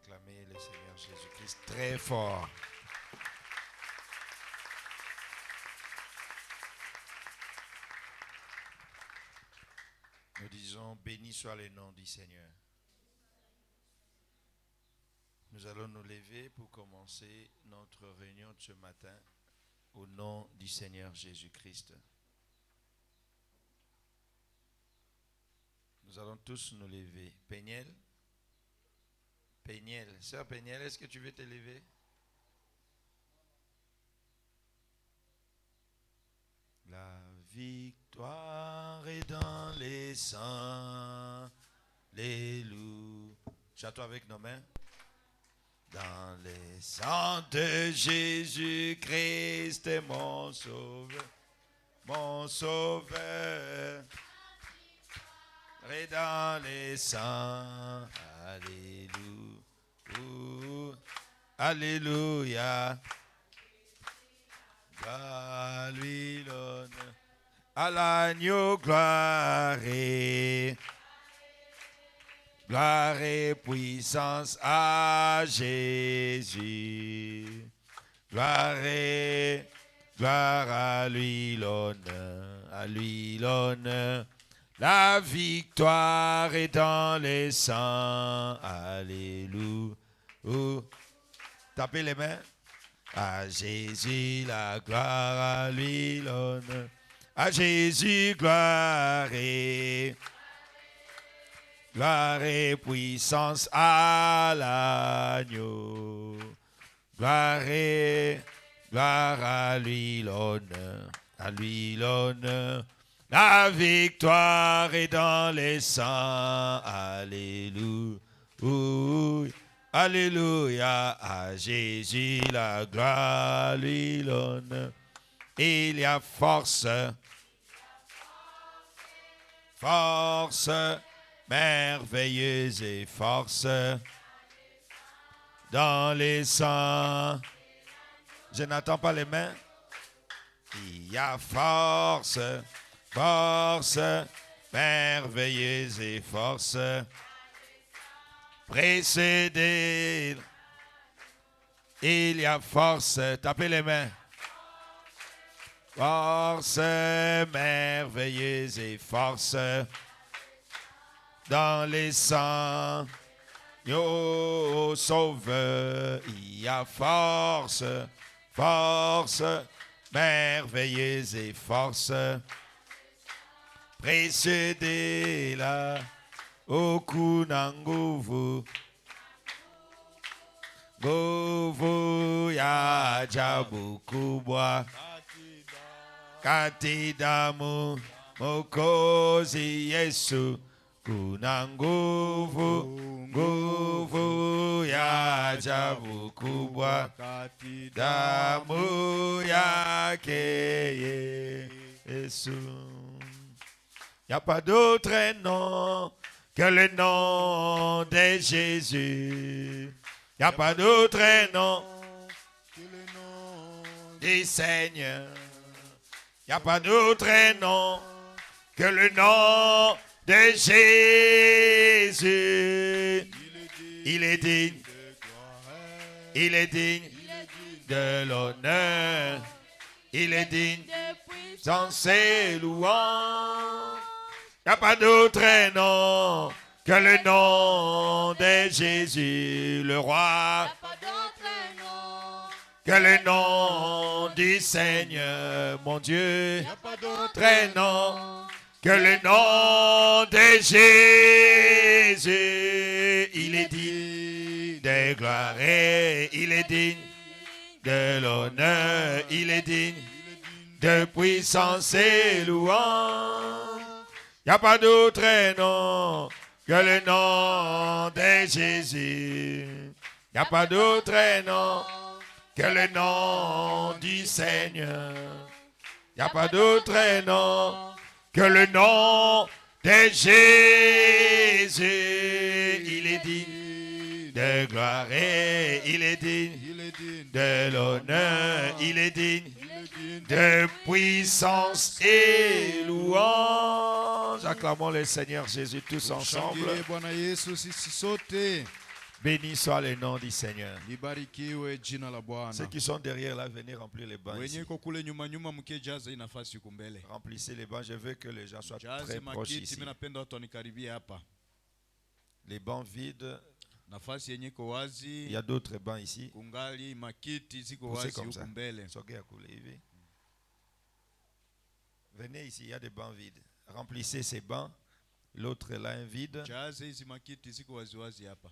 acclamer le Seigneur Jésus-Christ très fort. Nous disons, béni soit le nom du Seigneur. Nous allons nous lever pour commencer notre réunion de ce matin au nom du Seigneur Jésus-Christ. Nous allons tous nous lever. Péniel, sœur Péniel, est-ce que tu veux te lever? La victoire est dans les saints, les loups. Chantons avec nos mains. Dans les sangs de Jésus-Christ, mon sauveur, mon sauveur. Et dans les saints, alléluia, alléluia. À lui l'honneur, à l'agneau gloire et puissance à Jésus. Gloire à lui l'honneur, à lui l'honneur. La victoire est dans les saints. Alléluia. Tapez les mains. À Jésus la gloire, à lui l'honneur. À Jésus gloire et puissance à l'agneau. Gloire à lui l'honneur, à lui l'honneur. La victoire est dans les saints. Alléluia. Alléluia, à Jésus la gloire, lui l'honneur. Il y a force merveilleuse et force dans les saints. Je n'entends pas les mains. Il y a force merveilleuse et force précédé. Il y a force, tapez les mains. Force merveilleuse et force dans les saints. Yo sauveur, il y a force merveilleuse et force précédé là. Okuna nguvu ya ajabu kubwa kati damu Mwokozi Yesu. Kuna nguvu ya ajabu kubwa kati damu yake Yesu. Y a pas d'autre nom que le nom de Jésus. Il n'y a pas d'autre nom que le nom du Seigneur. Il n'y a pas d'autre nom que le nom de Jésus. Il est digne. Il est digne de l'honneur. Il est digne de puissance et louange. Il n'y a pas d'autre nom que le nom de Jésus, le roi. Il n'y a pas d'autre nom que le nom du Seigneur, mon Dieu. Il n'y a pas d'autre nom que le nom de Jésus. Il est digne de gloire, il est digne de l'honneur, il est digne de puissance et louange. Il n'y a pas d'autre nom que le nom de Jésus. Il n'y a pas d'autre nom que le nom du Seigneur. Il n'y a pas d'autre nom que le nom de Jésus. Il est digne de gloire, il est digne de l'honneur, il est digne de puissance et louange. Acclamons le Seigneur Jésus tous ensemble. Béni soit le nom du Seigneur. Libarikiwe jina la Bwana. Ceux qui sont derrière là, venez remplir les bancs ici. Wenye ko kule nyuma nyuma mkejaza hii nafasi huko mbele. Remplissez les bancs. Je veux que les gens soient Jazi très proches makiti, ici. mimi napenda watu wanikaribie hapa. Les bancs vides. Nafasi yenye iko wazi. Il y a d'autres bancs ici. Kungali makiti ziko Poussez wazi comme huko ça. mbele. Venez ici, il y a des bancs vides. Remplissez ces bancs. L'autre là, un vide. Jazi hizi makiti ziko wazi wazi hapa.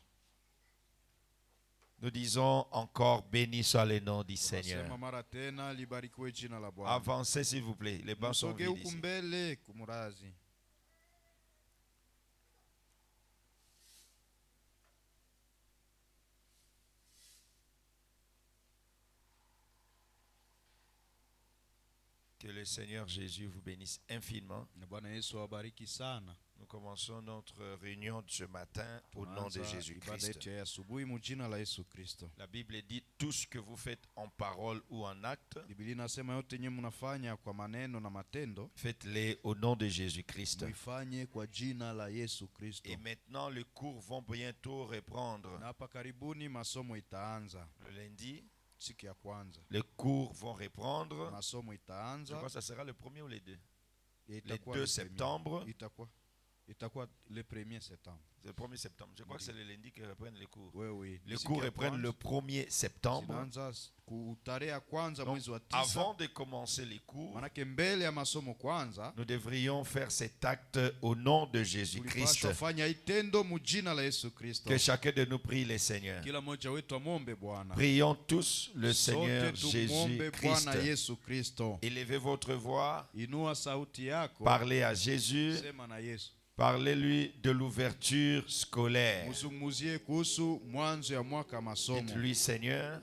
Nous disons encore béni soit le nom du Seigneur. Nasema mara tena libarikiwe jina la Bwana. Avancez s'il vous plaît. Les bancs sont Msoge vides huko ici. mbele kumurazi. Que le Seigneur Jésus vous bénisse infiniment. Bwana Yesu awabariki sana. Nous commençons notre réunion de ce matin au nom de Jésus-Christ. La Bible dit tout ce que vous faites en parole ou en acte, faites-les au nom de Jésus-Christ. Et maintenant, les cours vont bientôt reprendre. Le lundi, les cours vont reprendre. Je crois que ça sera le 1er ou le 2. Le 2 septembre. Itakuwa le 1er septembre. C'est le 1er septembre. Je crois que c'est le lundi que reprennent les cours. Oui, oui. Les cours reprennent le 1er septembre. Donc, avant de commencer les cours, nous devrions faire cet acte au nom de Jésus-Christ. Que chacun de nous prie le Seigneur. Prions tous le Seigneur Jésus-Christ. Élevez votre voix. Parlez à Jésus. Parlez-lui de l'ouverture scolaire. Dites-lui, Seigneur,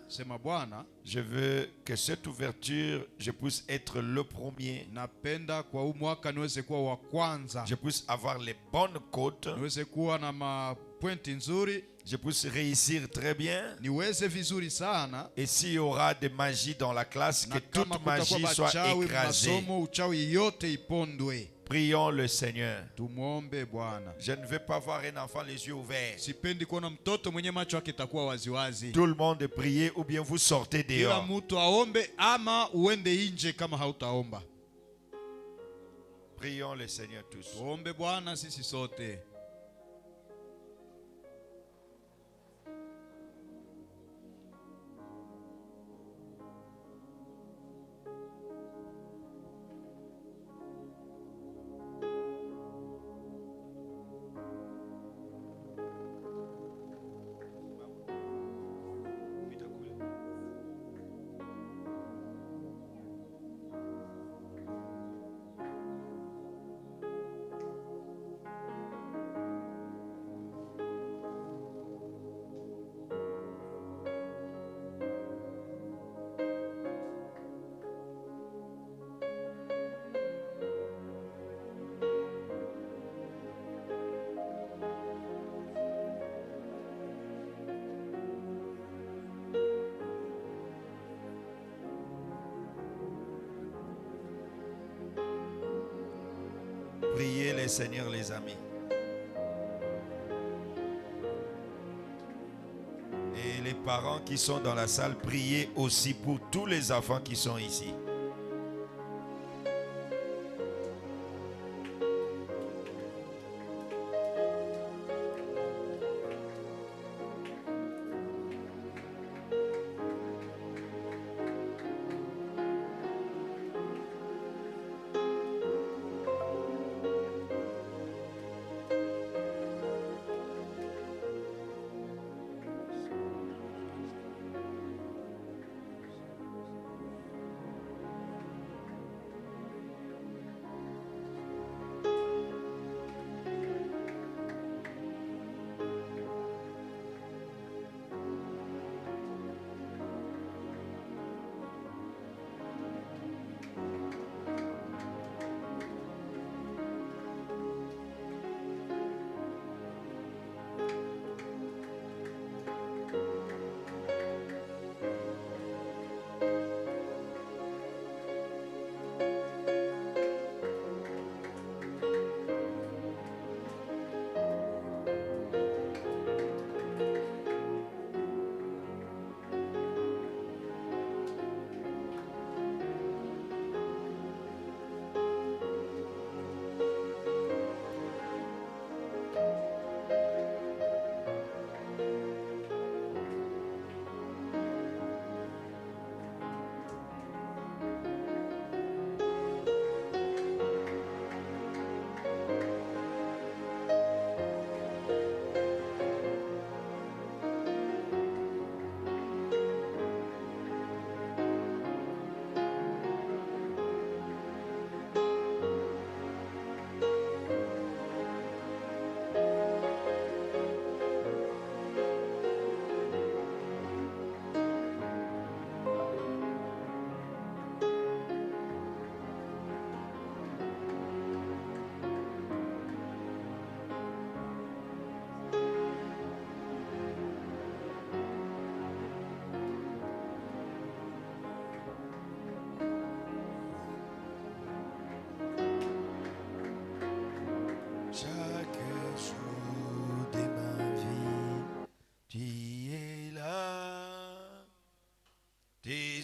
je veux que cette ouverture, je puisse être le premier. Je puisse avoir les bonnes côtes. Je puisse réussir très bien. Et s'il y aura de magie dans la classe, que toute magie soit écrasée. Prions le Seigneur. Je ne veux pas voir un enfant les yeux ouverts. Tout le monde priez ou bien vous sortez dehors. Prions le Seigneur tous. Priez le Seigneur, les amis. Et les parents qui sont dans la salle, priez aussi pour tous les enfants qui sont ici.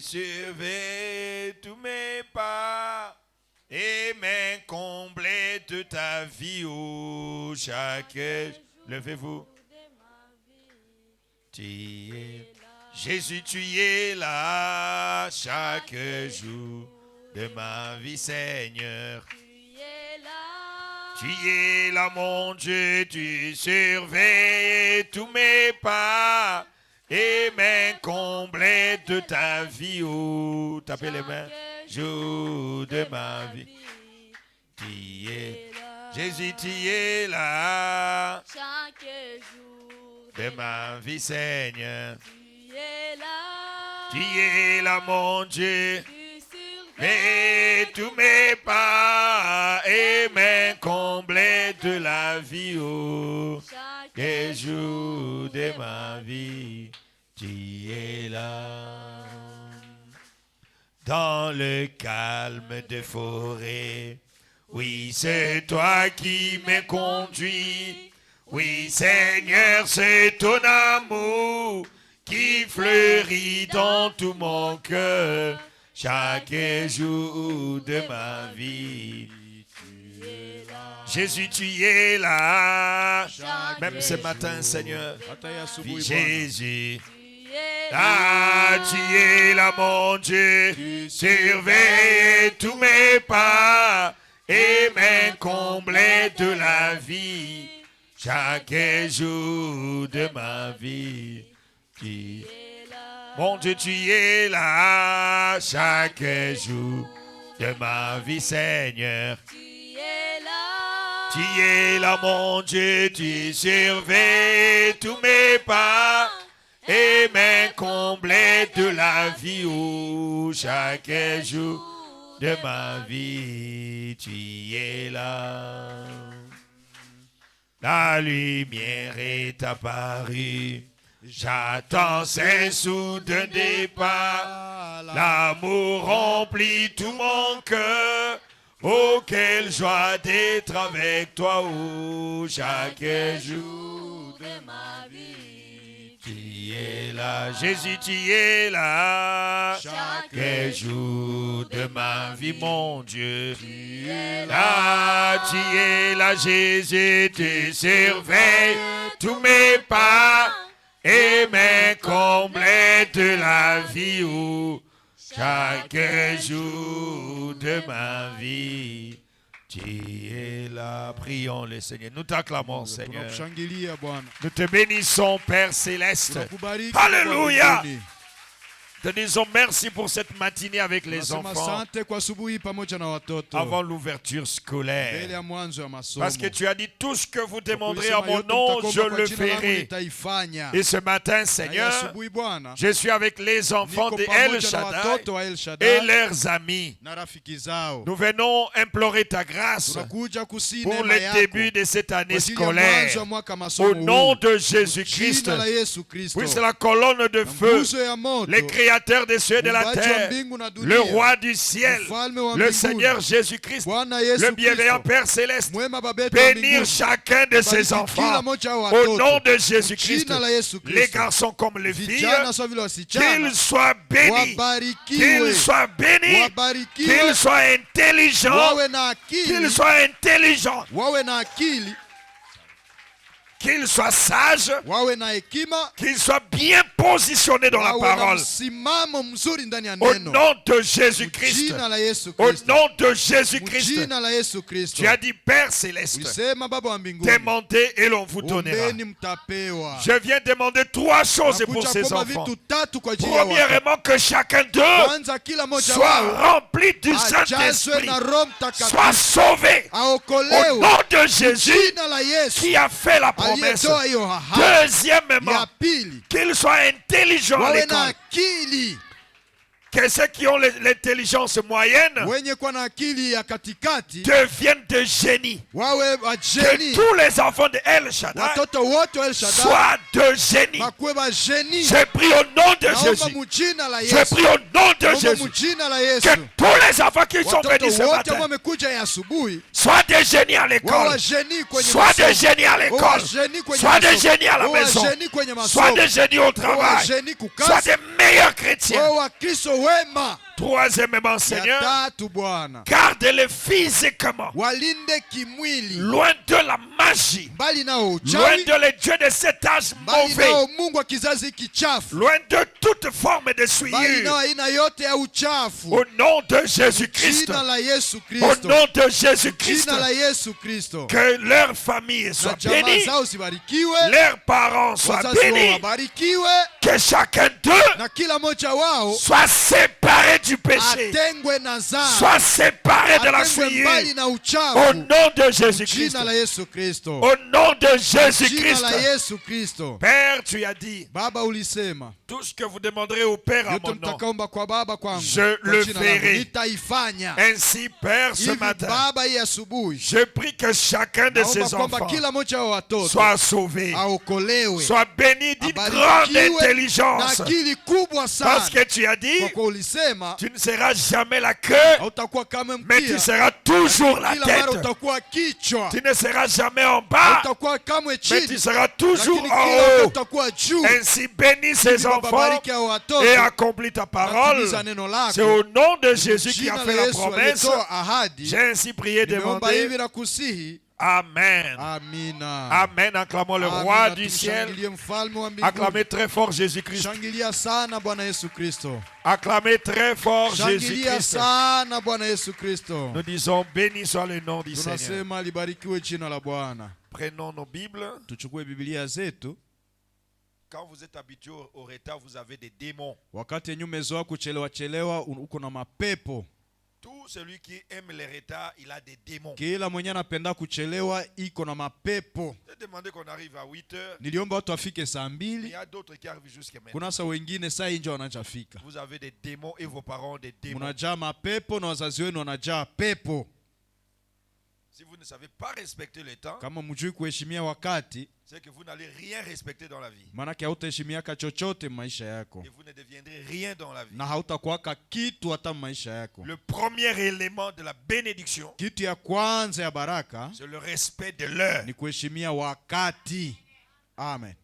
surveilles tous mes pas et m'incombler de ta vie, oh, chaque jour. Levez-vous. Jésus, tu es là chaque jour de ma vie, Seigneur. Tu es là, mon Dieu, tu surveilles tous mes pas et m'incombler de ta vie, oh, tapez les mains, jour de ma vie. Tu es, Jésus, tu es là chaque jour de ma vie, Seigneur. tu es là, Tu es là, mon Dieu, tu surveilles mais tous mes pas et m'incombler de la vie, oh, chaque jour de ma vie, tu es là. Dans le calme des forêts, oui, c'est toi qui me conduis. Oui, Seigneur, c'est ton amour qui fleurit dans tout mon cœur. Chaque jour de ma vie, tu es là. Jésus, tu es là. Chaque Même ce matin, Seigneur. Hata hii asubuhi Oui, Bwana. Jésus. Tu es Ah, là, tu es là, mon Dieu. Surveille tous mes pas et m'incombler de la vie. Chaque jour de ma vie. tu es là. Mon Dieu, tu es là chaque jour de ma vie, Seigneur. Tu es là, Tu es là, mon Dieu, tu surveilles tous mes pas et m'incombler de la vie, oh, chaque jour de ma vie, tu es là. La lumière est apparue, j'attends ces soudains départ. L'amour remplit tout mon cœur. Oh, quelle joie d'être avec toi, oh, chaque jour de ma vie. tu es là. Jésus, tu es là. Chaque jour de ma vie, mon Dieu. Tu es Là, tu es là, Jésus, tu surveilles tous mes pas et m'incombler de la vie, oh, chaque jour de ma vie, tu es là. Prions le Seigneur. Nous t'acclamons, Seigneur. Tunakushangilia Bwana. Nous te bénissons, Père Céleste. Tunakubariki Alléluia. Bwana mbinguni. Te disons merci pour cette matinée avec les Tunasema enfants asante kwa asubuhi pamoja na watoto. avant l'ouverture Mbele scolaire. ya mwanzo ya masomo. Parce que tu as dit tout ce que vous demanderez Ulisema à mon yote nom, mtakomba je kwa le jina langu ferai. nitaifanya. Et ce matin, Na hii Seigneur, asubuhi Bwana, je suis avec les enfants niko de El pamoja na Shaddai watoto wa El et Shaddai leurs amis. na rafiki zao. Nous venons implorer ta grâce Tunakuja kusihi pour neema le yako début de cette kwa année ajili ya mwanzo scolaire. wa mwaka masomo Au nom huu. de Jésus-Christ, Jina la Yesu Kristo. puisse la colonne de Na feu, nguzo ya moto, le créateur des cieux et de la muumbaji wa terre, mbingu na dunia, le roi du ciel, mfalme wa le mbinguni, Seigneur Jésus-Christ, Bwana Yesu le bienveillant Kristo, Père Céleste, mwema baba yetu wa bénir mbinguni, chacun de ses bariki enfants. kila mmoja wa Au watoto. nom de Jésus-Christ, Jina la Yesu les Kristo. garçons comme les filles, Vijana sawa vile wasichana, qu'ils soient bénis, wabarikiwe, qu'ils soient bénis, wabarikiwe, qu'ils soient intelligents, wawe na akili, qu'ils soient intelligents, wawe na akili, qu'ils soient sages, wawe na hekima, qu'ils soient bien positionnés dans la wawe na parole. msimamo mzuri ndani ya Au neno. nom de Jésus-Christ, Jina la Yesu au Kristo. nom de Jésus-Christ, Jina la Yesu Kristo. tu as dit Père Céleste, Ulisema Baba wa mbinguni, demandez et l'on vous donnera. ombeni mtapewa. Je viens demander trois choses pour Nakuja ces kuomba enfants. vitu tatu kwa ajili ya watoto. Premièrement, que chacun d'eux Kwanza kila moja soit wao rempli du ajazwe Saint-Esprit, na Roho soit Mtakatifu, sauvé au aokolewe nom de Jésus jina la Yesu qui a fait la promesse. aliyetoa hiyo ahadi. Deuxièmement, Ya pili, qu'ils soient intelligents à wawe na l'école. akili, Que ceux qui ont l'intelligence moyenne wenye kuwa na akili ya katikati deviennent des génies. wawe Que wajeni, tous les enfants de El Shaddai watoto wote wa El Shaddai soient de génies. wakuwe wajeni. J'ai pris au nom de Naomba Jésus. mujina la J'ai Yesu, pris au nom de naomba Jésus. mujina la Que Yesu, tous les enfants qui sont watoto venus ce wote ambao matin wamekuja ya asubuhi soient des génies à wawe l'école. wajeni kwenye Soit des masomo, génies à wawe l'école. wajeni kwenye Soit des masomo, génies à la wawe maison. wajeni kwenye Soit masomo, des génies au wawe travail. wajeni Soit kukazi, des meilleurs chrétiens. wawe Wakristo wema. Troisièmement, Ya Seigneur, tatu Bwana, garde-les physiquement walinde kimwili, loin de la magie, mbali nao loin uchawi, de les dieux de cet âge mbali mauvais, nao mungu wa kizazi kichafu, loin de toute forme de mbali souillure. nao aina yote ya uchafu. Au nom de Jésus-Christ, Jina la Yesu au Kristo, nom de Jésus-Christ, jina la Yesu Kristo, que leur famille na soit jamaa bénie, zao zibarikiwe, leurs parents soient wazazi wao bénis, wabarikiwe, que chacun d'eux na kila mmoja wao soit séparé du péché, atengwe na dhambi, soit séparé de la atengwe mbali souillure. na Au uchafu. nom de Jésus-Christ, Jina la Yesu Kristo, au nom de jina Jésus-Christ. la Yesu Kristo. Père, tu as dit, Baba, ulisema tout ce que vous demanderez au Père en yote mon nom, mtakaomba kwa Baba kwangu, Je kwa le jina langu, ferai. nitaifanya. ainsi Père ce Hivi matin, Baba, hii asubuhi je prie que chacun de naomba ces kwamba enfants kila mmoja wa watoto soit sauvé, aokolewe, soit béni d'une grande abarikiwe na intelligence. akili kubwa Parce sana, que tu as dit, kwa kuwa ulisema tu ne seras jamais la queue, hautakuwa kama mais tu mkia, seras toujours la kila mara tête. utakuwa kichwa, Tu ne seras jamais en bas, hautakuwa kamwe mais tu chini, seras toujours lakini en kila wakati haut. utakuwa juu. Ainsi bénis ces Baba, enfants bariki hao watoto, et accomplis ta parole. natimiza neno C'est lako. au nom de Jésus qui a Jina fait la la Yesu promesse. aliyetoa ahadi, J'ai ainsi prié, nimeomba hivi demandé. na kusihi. Amen. Amina. Amen. Acclamons le Amina, roi du ciel. tumshangilie mfalme wa mbinguni. Acclamez très fort Jésus-Christ. Shangilia sana Bwana Yesu Kristo. Acclamez très fort Shangilia Jésus-Christ. sana Bwana Yesu Kristo. Nous disons, béni soit le nom du Seigneur. Tunasema libarikiwe jina la Bwana. Prenons nos Bibles. Tuchukue Biblia zetu. Quand vous êtes habitué au retard, vous avez des démons. Wakati yenye umezoea kuchelewa uko na mapepo. Tout celui qui aime les retards, il a des démons. Kila mwenye anapenda kuchelewa iko na mapepo. J'ai demandé qu'on arrive à 8 heures. Niliomba watu afike saa Mais il 2. y a d'autres qui arrivent jusqu'à maintenant. Kuna saa wengine saa inje wanajafika. Vous avez des démons et vos parents ont des démons. Munajaa mapepo na wazazi wenu wanajaa pepo. Si vous ne savez pas respecter le temps, Kama mjui kuheshimia wakati, c'est que vous n'allez rien respecter dans la vie. maana hautaheshimiaka chochote maisha yako. Et vous ne deviendrez rien dans la vie. Na hautakuwaka kitu hata maisha yako. Le premier élément de la bénédiction, Kitu ya kwanza ya baraka c'est le respect de l'heure. ni kuheshimia wakati. Amen.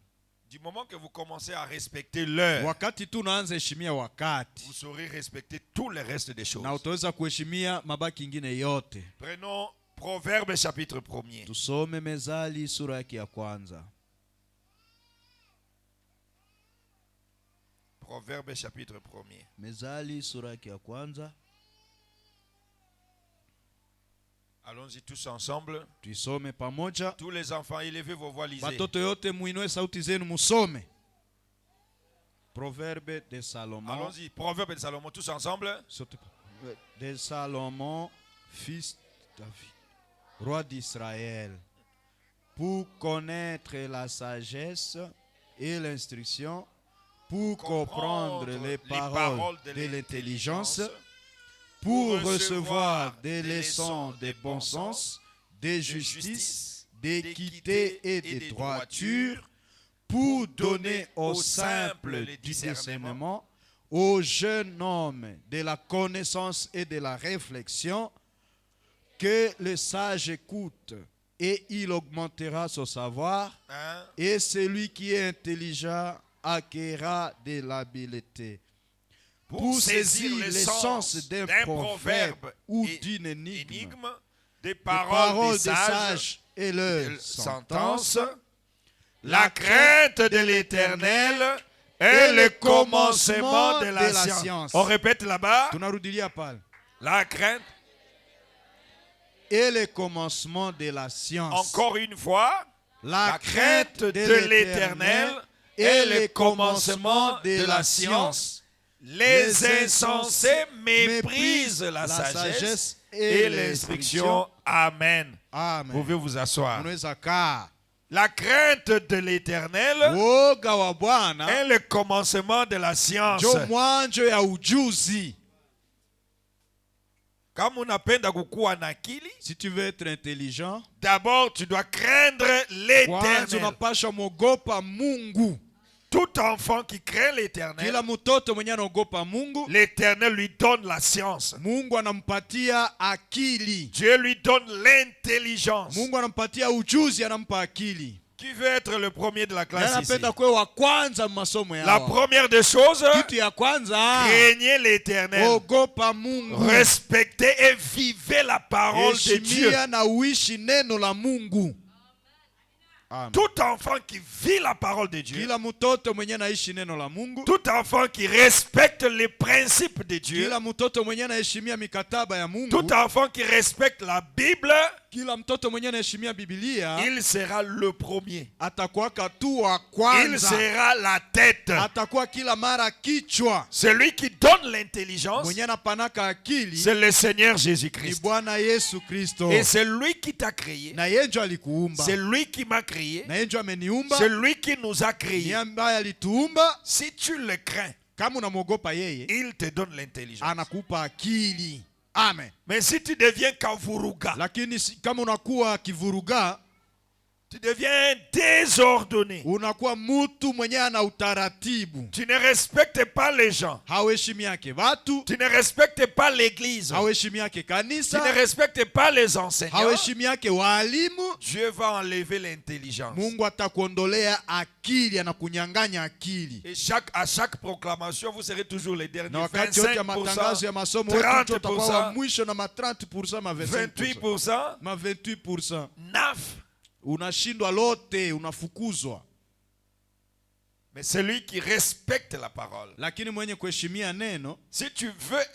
Du moment que vous commencez à respecter l'heure, Wakati tu unaanza heshimia wakati, vous saurez respecter tout le reste des choses. na utaweza kuheshimia mabaki ingine yote. Prenons Proverbe chapitre 1er. Tusome Mezali sura yake ya kwanza. Proverbe chapitre 1er. Mezali sura yake ya kwanza. Allons-y tous ensemble. Tuisome pamoja. Tous les enfants, élevez vos voix, lisez. Watoto yote muinue sauti zenu musome. Proverbe de Salomon. Allons-y, Proverbe de Salomon, tous ensemble. De Salomon, fils David, roi d'Israël, pour connaître la sagesse et l'instruction, pour comprendre les paroles de l'intelligence, pour recevoir des leçons de bon sens, de justice, d'équité et de droiture, pour donner aux simples du discernement, aux jeunes hommes de la connaissance et de la réflexion, que le sage écoute et il augmentera son savoir, Hein? et celui qui est intelligent acquérera de l'habileté. Pour saisir l'essence d'un proverbe ou et d'une énigme, des les paroles des sages et leurs sentences, la crainte de l'Éternel est le commencement de la science. On répète là-bas. tunarudilia pale, La crainte, et le commencement de la science. encore une fois, La la crainte de l'Éternel est le commencement de la science. Les insensés méprisent la sagesse et l'instruction. Amen. Amen. Vous pouvez vous asseoir. Unaweza kaa. La crainte de l'Éternel Woga wa Bwana est le commencement de la science. ndio mwanzo ya ujuzi. Kama unapenda kukuwa na akili, Si tu veux être intelligent, d'abord tu dois craindre kwanza l'Éternel. unapasha mwogopa Mungu. Tout enfant qui craint l'Éternel, Kila mtoto mwenye anaogopa Mungu, l'Éternel lui donne la science. Mungu anampatia akili. Dieu lui donne l'intelligence Mungu anampatia ujuzi, anampa akili. Qui veut être le premier de la classe ici? Anapenda kuwe wa kwanza masomo La yao. première des choses, Kitu ya kwanza, craignez l'Éternel. ogopa Mungu. Respectez et vivez la parole de Dieu. Heshimia na uishi neno la Mungu. Amen. Tout enfant qui vit la parole de Dieu, Kila mtoto mwenye naishi neno la Mungu, tout enfant qui respecte les principes de Dieu, kila mtoto mwenye naheshimia mikataba ya Mungu, tout enfant qui respecte la Bible, kila mtoto mwenye naheshimia Biblia, il sera le premier. atakuwa tu wa Il kwanza. sera la tête. Atakuwa kila mara kichwa. Celui qui donne l'intelligence, Mwenye anapanaka akili c'est le Seigneur ni Jésus-Christ. Bwana Yesu Kristo. Et c'est lui qui t'a créé. Na yeye ndio alikuumba. C'est lui qui m'a créé. Na yeye ndio ameniumba. C'est lui qui nous a Ni créés. ambaye alituumba. Si tu le crains, Kama unamwogopa yeye, il te donne l'intelligence. anakupa akili. Amen. Mais si tu deviens kavuruga, Lakini kama unakuwa kivuruga, tu deviens désordonné. unakuwa mtu mwenye ana utaratibu. Tu ne respectes pas les gens. Hauheshimi yake watu, Tu ne respectes pas l'église. hauheshimi yake Tu ne kanisa, respectes pas les enseignants. hauheshimi yake walimu. Dieu va enlever l'intelligence. Mungu atakuondolea akili, anakunyang'anya akili. Et à chaque proclamation, vous serez toujours les derniers. Na wakati yote ya matangazo ya masomo wote utakuwa wa mwisho na 30%, ma 28%, ma 28%. 9%. Unashindwa lote, unafukuzwa. Mais celui qui respecte la parole. Lakini mwenye kuheshimia neno, Si tu veux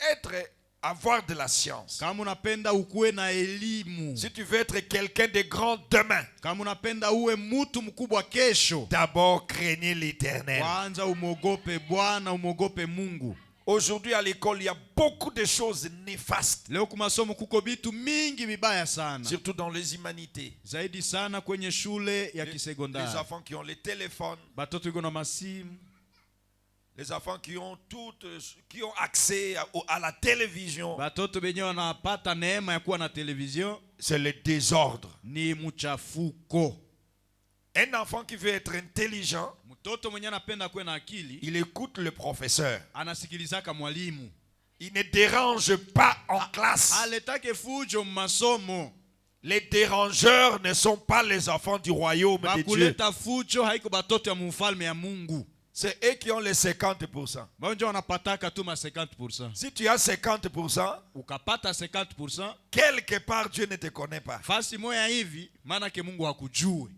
avoir de la science, kama unapenda ukuwe na elimu, si tu veux être quelqu'un de grand demain, kama unapenda uwe mtu mkubwa kesho, d'abord craignez l'Éternel. kwanza umwogope Bwana, umwogope Mungu. Aujourd'hui à l'école, il y a beaucoup de choses néfastes, Leo kumasomo kuko vitu mingi vibaya sana, surtout dans les humanités. zaidi sana kwenye shule ya Les kisekondari. enfants qui ont les téléphones, Batoto iko na masimu, les enfants qui ont accès à la télévision. batoto benye wanapata neema ya kuwa na television, C'est le désordre. ni mchafuko. Un enfant qui veut être intelligent, Mtoto mwenye anapenda kuwa na akili, il écoute le professeur. anasikilizaka mwalimu. Il ne dérange pas en classe. Aletake fujo masomo. Les dérangeurs ne sont pas les enfants du royaume de Dieu. Bakuleta fujo haiko batoto ya mfalme ya Mungu. C'est eux qui ont les 50%. Bonjo wanapataka tu ma 50%. Si tu as 50%, Ukapata 50%, quelque part Dieu ne te connaît pas. fasi moya hivi, maana ke Mungu hakujue.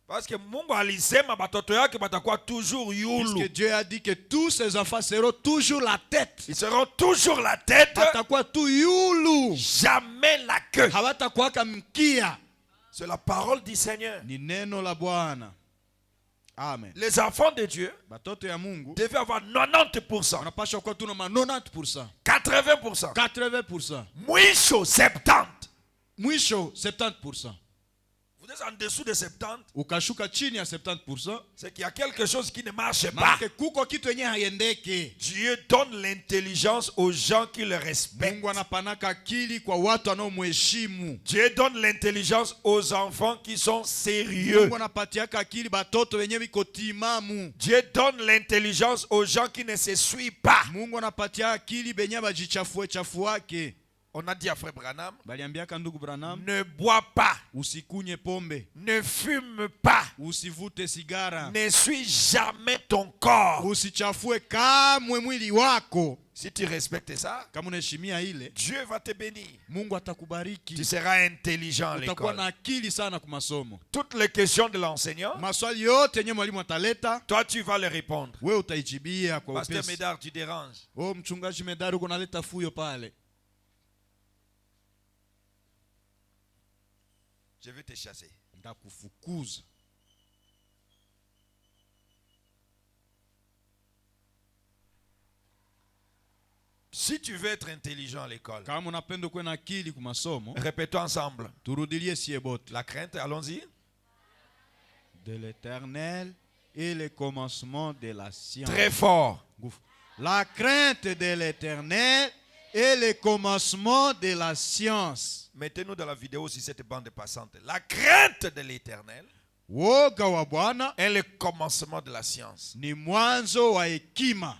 Parce que Mungu alisema batoto yake batakuwa toujours Puisque yulu. Dieu a dit que tous ses enfants seront toujours la tête. Ils seront toujours la tête, Batakuwa tu yulu. jamais la queue. Hawatakuwaka mkia. C'est la parole du Seigneur. Ni neno la Bwana. Amen. Les enfants de Dieu Batoto ya Mungu devaient avoir 90%, wanapaswa kuwa tu na 90%, 80%, 80%, mwisho 70%. mwisho 70%. Vous êtes en dessous de 70%, Ukashuka chini ya 70%, c'est qu'il y a quelque chose qui ne marche pas. maana kuko kitu yenye haiendeke. Dieu donne l'intelligence aux gens qui le respectent. Mungu anapanaka akili kwa watu wanaomheshimu. Dieu donne l'intelligence aux enfants qui sont sérieux. Mungu anapatiaka akili batoto wenye biko timamu. Dieu donne l'intelligence aux gens qui ne se suivent pas. Mungu anapatia akili benye bajichafue chafuake. On a dit à Frère Branham, Baliambiaka ndugu Branham, ne bois pas, usikunye pombe, ne fume pas, usivute sigara, ne suis jamais ton corps. usichafue kamwe mwili wako. Si tu respectes ça, Kama unaheshimia ile, Dieu va te bénir. Mungu atakubariki. Tu seras intelligent à Utakuwa na l'école. akili sana kwa masomo. Toutes les questions de l'enseignant, Maswali yote yenye mwalimu ataleta, toi tu vas les répondre. wewe utaijibia kwa Pasteur upesi. Médard, tu déranges. Oh, mchungaji Medari uko naleta fuyo pale. Je vais te chasser. Ndakufukuza. Si tu veux être intelligent à l'école, Kama unapenda kuwa na akili kwa masomo, répétons ensemble. turudilie siebote. La crainte, allons-y. De l'Éternel et le commencement de la science. Très fort. La crainte de l'Éternel et le commencement de la science. Mettez-nous dans la vidéo aussi cette bande passante. La crainte de l'Éternel Woga wa Bwana est le commencement de la science. ni mwanzo wa hekima.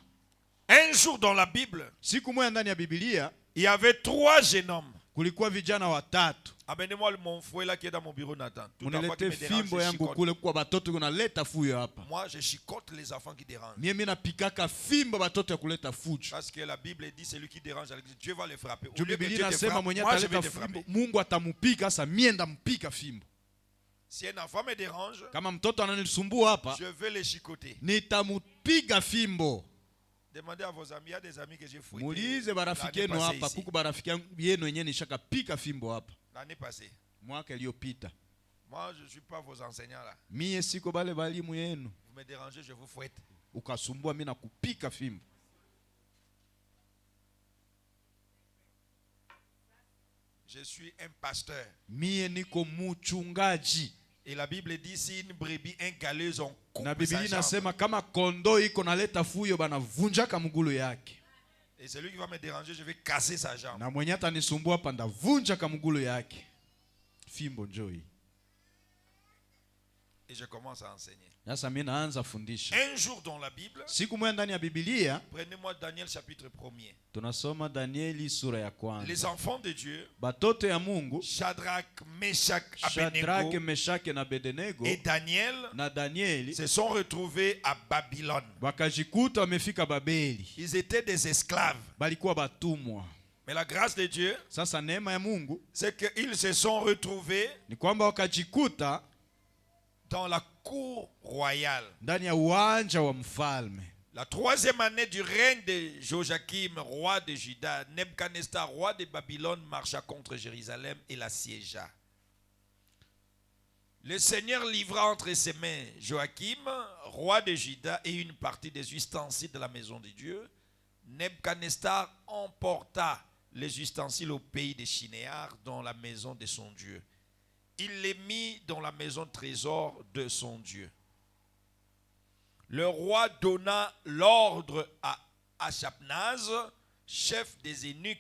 Un jour dans la Bible, Siku moja ndani ya Biblia il y avait 3 jeunes hommes kulikuwa vijana watatu Amenez-moi mon fouet là qui est dans mon bureau, Nathan. Tout enfant qui munilete me dérange, fimbo je yangu chicote. kule kwa batoto kunaleta fuyo hapa. Moi, je chicote les enfants qui dérangent. Mimi napikaka fimbo batoto ya kuleta fujo. Parce que la Bible dit celui qui dérange, Dieu va le frapper. Au Juu lieu que Biblia Dieu te inasema frappe, mwenye moi je vais ataleta te frapper. fimbo Mungu atamupika, sasa mie ndampika fimbo. Si un enfant me dérange, Kama mtoto ananisumbua hapa, je vais les chicoter. nitamupiga fimbo. Demandez à vos amis, il y a des amis que j'ai fouettés Muulize barafiki l'année yenu passée hapa, ici. kuku barafiki yenu wenyewe nishakapika fimbo hapa L'année passée. mwaka iliyopita. Moi, je ne suis pas vos enseignants là. Mie siko bale balimu yenu. Vous me dérangez, je vous fouette. Ukasumbua mimi nakupika fimbo. Je suis un pasteur. Mie niko muchungaji. Et la Bible dit si une brebis, un galeuse, on coupe Na sa Biblia jambe. inasema kama kondoo iko naleta fuyo banavunjaka mgulu yake. Et celui qui va me déranger, je vais casser sa jambe. Na mwenye atanisumbua hapa ndavunjaka mgulu yake. Fimbo njoi. Et je commence à enseigner. Sasa mimi naanza fundisha. Un jour dans la Bible, Siku moja ndani ya Biblia prenez-moi Daniel chapitre 1er. tunasoma Danieli sura ya kwanza. Les enfants de Dieu, Batoto ya Mungu, Shadrach, Meshach, Shadrach, Abednego Meshake na Abednego et Daniel na Danieli se sont retrouvés à Babylone. wakajikuta wamefika Babeli. Ils étaient des esclaves. Balikuwa batumwa. Mais la grâce de Dieu, Sasa neema ya Mungu c'est qu'ils se sont retrouvés ni kwamba wakajikuta dans la cour royale. ndani ya uwanja wa mfalme. La troisième année du règne de Joachim, roi de Juda, Nebuchadnezzar, roi de Babylone, marcha contre Jérusalem et l'assiégea. Le Seigneur livra entre ses mains Joachim, roi de Juda, et une partie des ustensiles de la maison de Dieu. Nebuchadnezzar emporta les ustensiles au pays de Shinéar, dans la maison de son Dieu. Il les mit dans la maison de trésor de son Dieu. Le roi donna l'ordre à Ashapnaz, chef des eunuques,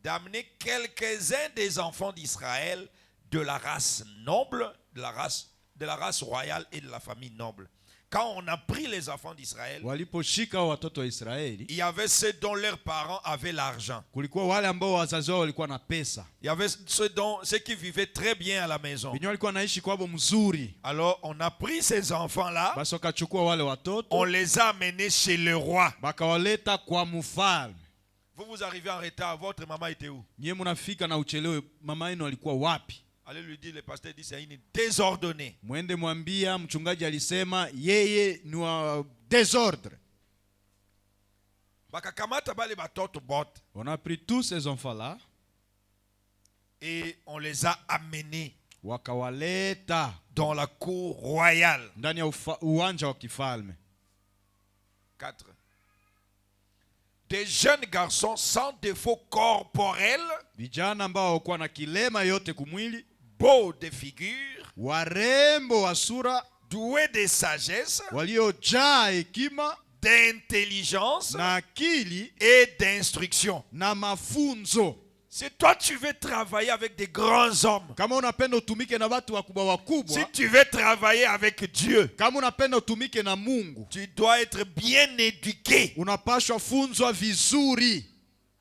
d'amener quelques-uns des enfants d'Israël de la race noble, de la race royale et de la famille noble. Quand on a pris les enfants d'Israël, Waliposhika watoto wa Israeli, il y avait ceux dont leurs parents avaient l'argent. kulikuwa wale ambao wazazi wao walikuwa na pesa. Il y avait ceux qui vivaient très bien à la maison. Wenyewe walikuwa naishi kwabo mzuri. Alors on a pris ces enfants-là, Basi wakachukua wale on watoto, les a amenés chez le roi. bakawaleta kwa mfalme. Vous arrivez en retard, votre maman était où? Nyie munafika na uchelewe, mama yenu alikuwa wapi? Allez lui dire, le pasteur dit c'est une désordonnée. Mwende mwambia mchungaji alisema yeye ni wa désordre. Bakakamata bale batoto bot On a pris tous ces enfants-là, et on les a amenés wakawaleta dans la cour royale. ndani ya uwanja wa kifalme. 4. Des jeunes garçons sans défaut corporel, Vijana ambao hawakuwa na kilema yote kumwili, beaux de figure, warembo wa sura, doués de sagesse, waliojaa hekima d'intelligence na akili et d'instruction. na mafunzo. Si toi tu veux travailler avec des grands hommes, Kama unapenda utumike na watu wakubwa wakubwa, si tu veux travailler avec Dieu, kama unapenda utumike na Mungu, tu dois être bien éduqué, unapashwa funzwa vizuri,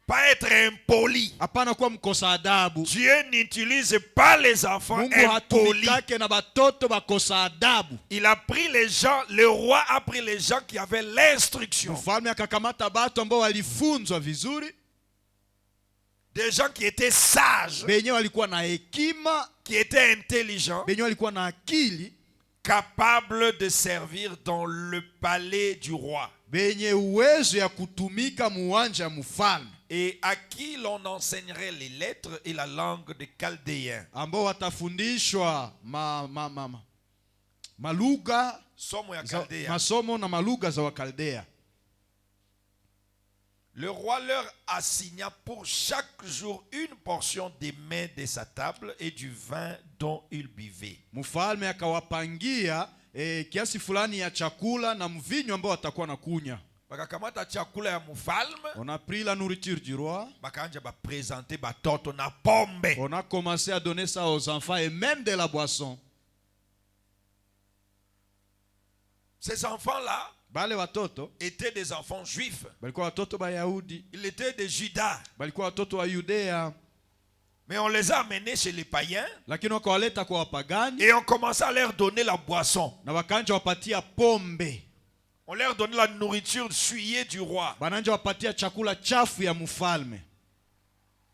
pas être impoli. hapana kuwa mkosa adabu. Dieu n'utilise pas les enfants Mungu impolis. hatumikake na batoto bakosa adabu. Il a pris les gens, le roi a pris les gens qui avaient l'instruction. Mfalme akakamata batu ambao walifunzwa vizuri, Des gens qui étaient sages, benye walikuwa na hekima, qui étaient intelligents, benye walikuwa na akili, capables de servir dans le palais du roi. benye uwezo ya kutumika muwanja mfalme, Et à qui l'on enseignerait les lettres et la langue des Chaldéens. ambao watafundishwa malugha Somo ya za, Chaldéens. masomo na malugha za Wakaldea. Le roi leur assigna pour chaque jour une portion des mets de sa table et du vin dont ils buvaient. Mfalme akawapangia kiasi fulani ya chakula na mvinyo ambao watakuwa na kunya. Bakakamata chakula ya mfalme, On a pris la nourriture du roi, bakanja ba présenter batoto na pombe. on a commencé à donner ça aux enfants et même de la boisson. Ces enfants-là Bale watoto étaient des enfants juifs. balikuwa watoto ba Yahudi, Ils étaient de Juda. balikuwa watoto wa Yudea. Mais on les a amenés chez les païens lakini wakawaleta kwa wapagani et on commençait à leur donner la boisson. na wakanja wapatia pombe. On leur donnait la nourriture souillée du roi, Bananja wapatia chakula chafu ya mfalme,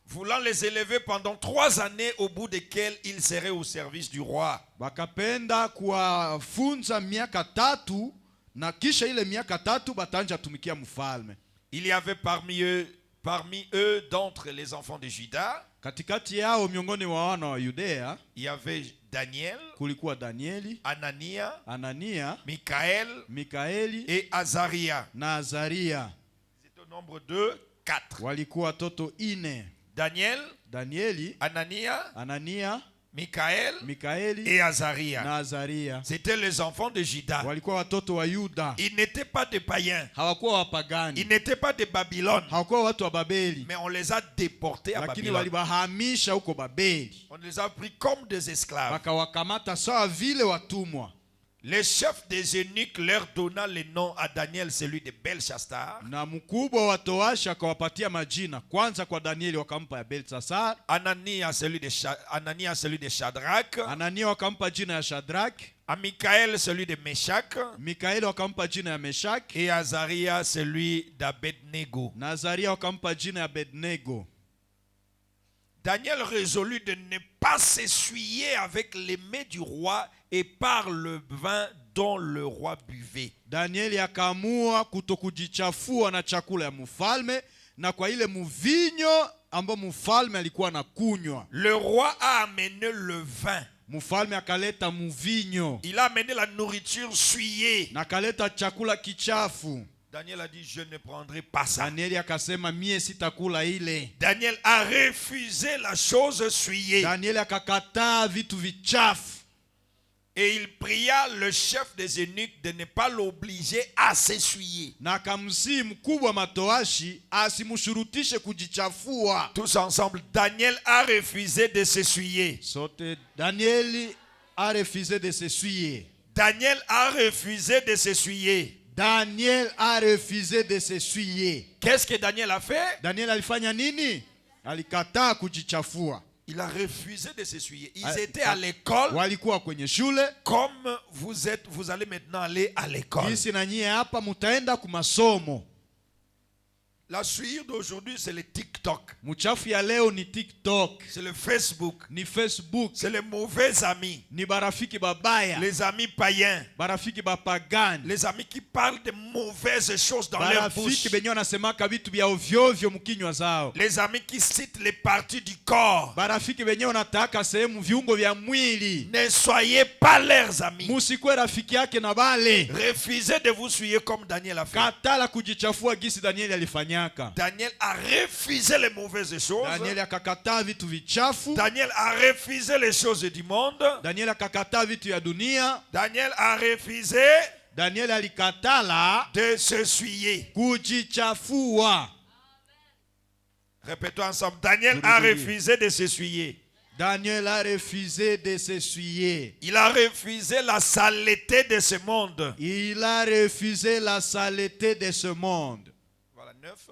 voulant les élever pendant 3 années au bout desquelles ils seraient au service du roi. bakapenda kuwafunza miaka 3 na kisha ile miaka 3 batanja tumikia mfalme. Il y avait parmi eux d'entre les enfants de Juda, Katikati yao miongoni wa wana wa Yudea il y avait Daniel, kulikuwa Danieli, Anania, Anania, Michaël Mikaeli et Azaria. na Azaria. C'est au nombre de 4. Walikuwa watoto 4. Daniel, Danieli, Anania, Anania, Michaël Mikaeli et Azaria. na Azaria. C'était les enfants de Juda. Walikuwa watoto wa Yuda. Ils n'étaient pas des païens. Hawakuwa wapagani. Ils n'étaient pas de Babylone. Hawakuwa watu wa Babeli. Mais on les a déportés à Lakini Babylone. walibahamisha huko Babeli. On les a pris comme des esclaves. Wakawakamata sawa vile watumwa. Le chef des eunuques leur donna le nom à Daniel, celui de Belshazar. Na mkubwa wa toashi akawapatia majina. Kwanza kwa Danieli wakampa ya Belsasar. Anania celui de Shadrach. Anania wakampa jina ya Shadrach. À Michaël celui de Meshach. Mikaeli wakampa jina ya Meshach. Et Azaria celui d'Abednego. Na Azaria wakampa jina ya Abednego. Daniel résolut de ne pas s'essuyer avec les mets du roi et par le vin dont le roi buvait. Danieli akaamua kutokujichafua na chakula ya mfalme na kwa ile mvinyo ambao mfalme alikuwa anakunywa. Le roi a amené le vin. Mfalme akaleta mvinyo. Il a amené la nourriture souillée. Na akaleta chakula kichafu. Daniel a dit, je ne prendrai pas ça. Danieli akasema mie sitakula ile. Daniel a refusé la chose souillée. Danieli akakataa vitu vichafu. Et il pria le chef des eunuques de ne pas l'obliger à s'essuyer. Na akamsihi mkubwa matoashi asimshurutishe kujichafua. Tous ensemble, Daniel a refusé de s'essuyer. Sote Danieli a refusé de s'essuyer. Daniel a refusé de s'essuyer. Daniel a refusé de s'essuyer. Qu'est-ce que Daniel a fait? Daniel alifanya nini? Alikataa kujichafua. Il a refusé de s'essuyer. Ils étaient à l'école. Walikuwa kwenye shule. Comme vous allez maintenant aller à l'école. Kisi na nyie hapa mutaenda kumasomo. La suite d'aujourd'hui, c'est le TikTok. Mchafu ya leo ni TikTok. C'est le Facebook. Ni Facebook. C'est les mauvais amis. Ni barafiki babaya. Les amis païens. Barafiki bapagani. Les amis qui parlent de mauvaises choses dans leur bouche. Barafiki benye wanasemaka vitu vya ovyo ovyo mkinywa zao. Les amis qui citent les parties du corps. Barafiki benye wanataka sehemu viungo vya mwili. Ne soyez pas leurs amis. Musikwe rafiki yake na bale. Refusez de vous souiller comme Daniel a fait. Katala kujichafua gisi Danieli alifanya. Daniel a refusé les mauvaises choses. Daniel akakataa vitu vichafu. Daniel a refusé les choses du monde. Daniel akakataa vitu ya dunia. Daniel a refusé. Daniel alikatala de s'essuyer. Kujichafua. Répétons ensemble. Daniel a refusé de s'essuyer. Daniel a refusé de s'essuyer. Il a refusé la saleté de ce monde. Il a refusé la saleté de ce monde. Voilà, 9.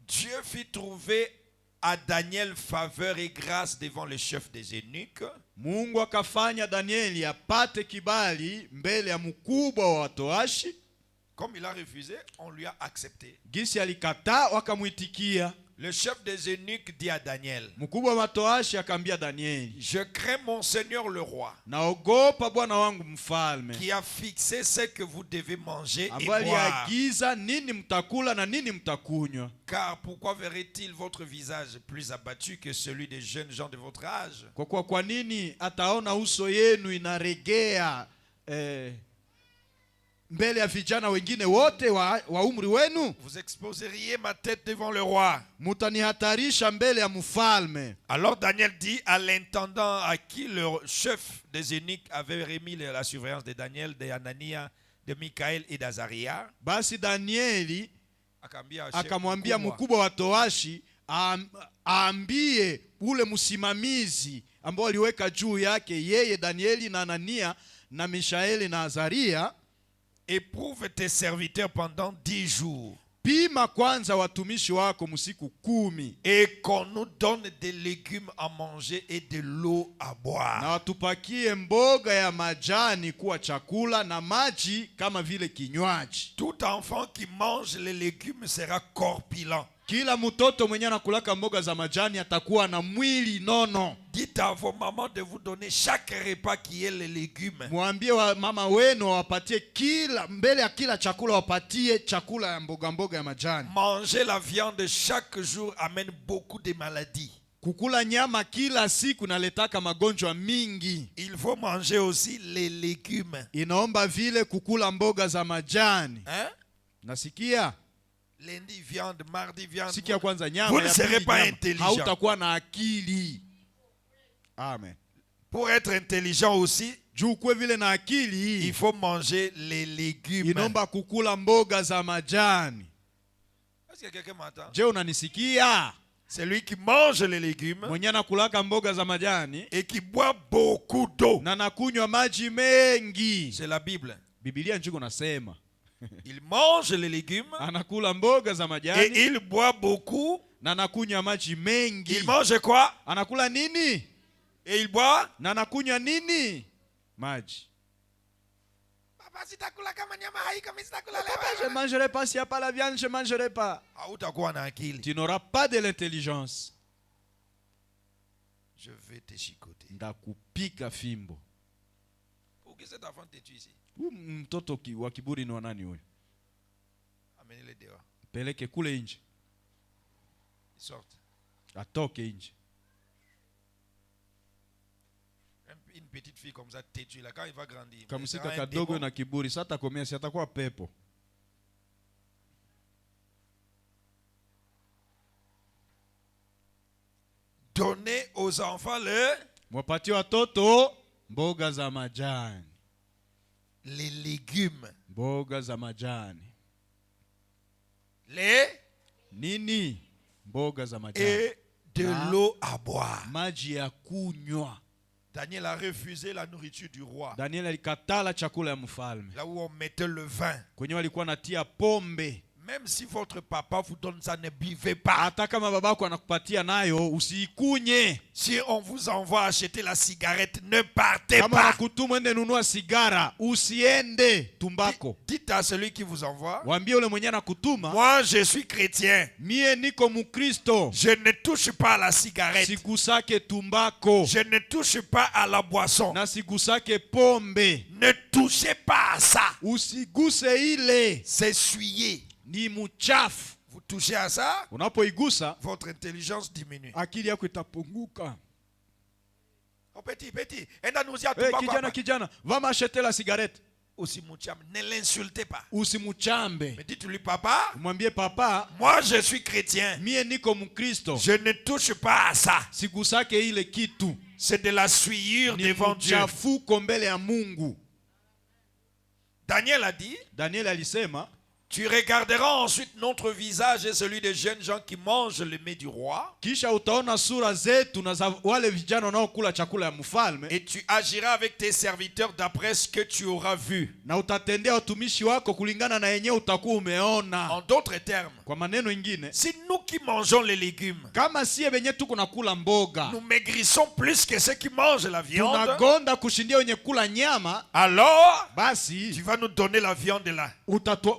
Dieu fit trouver à Daniel faveur et grâce devant le chef des eunuques. Mungu akafanya Danieli apate kibali mbele ya mkubwa wa watoashi. Comme il a refusé, on lui a accepté. Gisi alikataa wakamuitikia. Le chef des eunuques dit à Daniel, mkubwa wa matoashi akambia Danieli, je crains mon Seigneur le roi, naogopa bwana wangu mfalme, qui a fixé ce que vous devez manger et boire. boire. Nini mtakula na nini mtakunywa. Car pourquoi verrait-il votre visage plus abattu que celui des jeunes gens de votre âge? Kwa nini ataona uso yenu inaregea mbele ya vijana wengine wote wa umri wenu? Vous exposeriez ma tête devant le roi. Mutanihatarisha mbele ya mfalme. Alors Daniel dit à l'intendant à qui le chef des eunuques avait remis la surveillance de Daniel, de Anania, de Michaël et d'Azaria. Basi Danieli akamwambia mkubwa wa toashi aambie ule msimamizi ambao aliweka juu yake yeye Danieli na Anania na Mishaeli na Azaria, éprouve tes serviteurs pendant 10 jours. pima kwanza watumishi wako msiku 10, et qu'on nous donne des légumes à manger et de l'eau à na boire. watupakie mboga ya majani kuwa chakula na maji kama vile kinywaji. Tout enfant qui mange les légumes sera corpulent. Kila mtoto mwenye anakulaka mboga za majani atakuwa na mwili nono. Dites à vos mamans de vous donner chaque repas qui est les légumes. Mwambie wa mama wenu wapatie kila mbele ya kila chakula wapatie chakula ya mboga ya majani. Manger la viande chaque jour amène beaucoup de maladies. Kukula nyama kila siku naletaka magonjwa mingi. Il faut manger aussi les légumes. Inaomba vile kukula mboga za majani. Hein? Nasikia? Lundi viande, mardi viande. Sikia kwanza nyama, Vous ne ya serez pili pas nyama. intelligent. Hautakuwa na akili. Amen. Pour être intelligent aussi, Juu kwe vile na akili, il faut manger les légumes. inaomba kukula mboga za majani. Est-ce que quelqu'un m'entend? Je, unanisikia? Celui qui mange les légumes Mwenye anakulaka mboga za majani et qui boit beaucoup d'eau. na nakunywa maji mengi. C'est la Bible. Biblia njiko nasema. Il mange les légumes Anakula mboga za et majani il boit beaucoup. na nakunywa maji mengi. Il mange quoi? Anakula nini? Et il boit? Na nakunywa nini? Maji. Papa, si takula kama nyama haika, mimi sitakula Papa, je leo. ne mangerai pas s'il n'y a pas la viande, je ne mangerai pas. Hautakuwa na akili. Tu n'auras pas de l'intelligence. Je vais te chicoter. Ndakupika fimbo. Pour que cet enfant te tue ici. Mtoto wa kiburi ni wa nani huyo? Amenez-le dehors. Peleke kule nje. Ils sortent. Atoke nje. Une petite fille comme ça têtue là, quand il va grandir. Kamsika kadogo na kiburi, sasa atakomea, si atakuwa pepo. Donnez aux enfants le Mwapatie watoto mboga za majani. les légumes. Mboga za majani. Les Nini? Mboga za majani. et de l'eau à boire. Maji ya kunywa. Daniel a refusé la nourriture du roi. Daniel alikatala chakula ya mfalme. Là où on mettait le vin. Kwenye walikuwa natia pombe. Même si votre papa vous donne ça, ne buvez pas. Hata kama babako anakupatia nayo usiikunye. Si on vous envoie acheter la cigarette, ne partez Kama pas. nakutuma ende nunua sigara, usiende tumbako. Dites à celui qui vous envoie, Waambie ule mwenye anakutuma, moi je suis chrétien. mie niko Mukristo. Je ne touche pas à la cigarette. Sigusake tumbako. Je ne touche pas à la boisson. Na sigusake pombe. Ne touchez pas à ça. Usiguse ile. C'est souillé. Ni muchafu. Vous touchez à ça, Unapoigusa, votre intelligence diminue. akili yako itapunguka. Oh petit, petit. Enda nous dire Hey, kijana, va m'acheter la cigarette. Aussi moucham, ne l'insultez pas. Usimuchambe. Mais dites-lui, papa, Mwambie papa, moi je suis chrétien. mie niko Mkristo. Je ne touche pas à ça. Sigusake ile kitu. C'est de la souillure Ni devant Dieu. mchafuko mbele ya Mungu. Daniel a dit, Daniel alisema, tu regarderas ensuite notre visage et celui des jeunes gens qui mangent le mets du roi. kisha utaona sura zetu na za wale vijana wanaokula chakula ya mfalme, Et tu agiras avec tes serviteurs d'après ce que tu auras vu. na utatendea watumishi wako kulingana na yenyewe utakuwa umeona. En d'autres termes, Kwa maneno ingine, si nous qui mangeons les légumes, kama siye benye tuko nakula mboga, nous maigrissons plus que ceux qui mangent la viande, tunagonda kushindia wenye kula nyama, alors basi tu vas nous donner la viande là.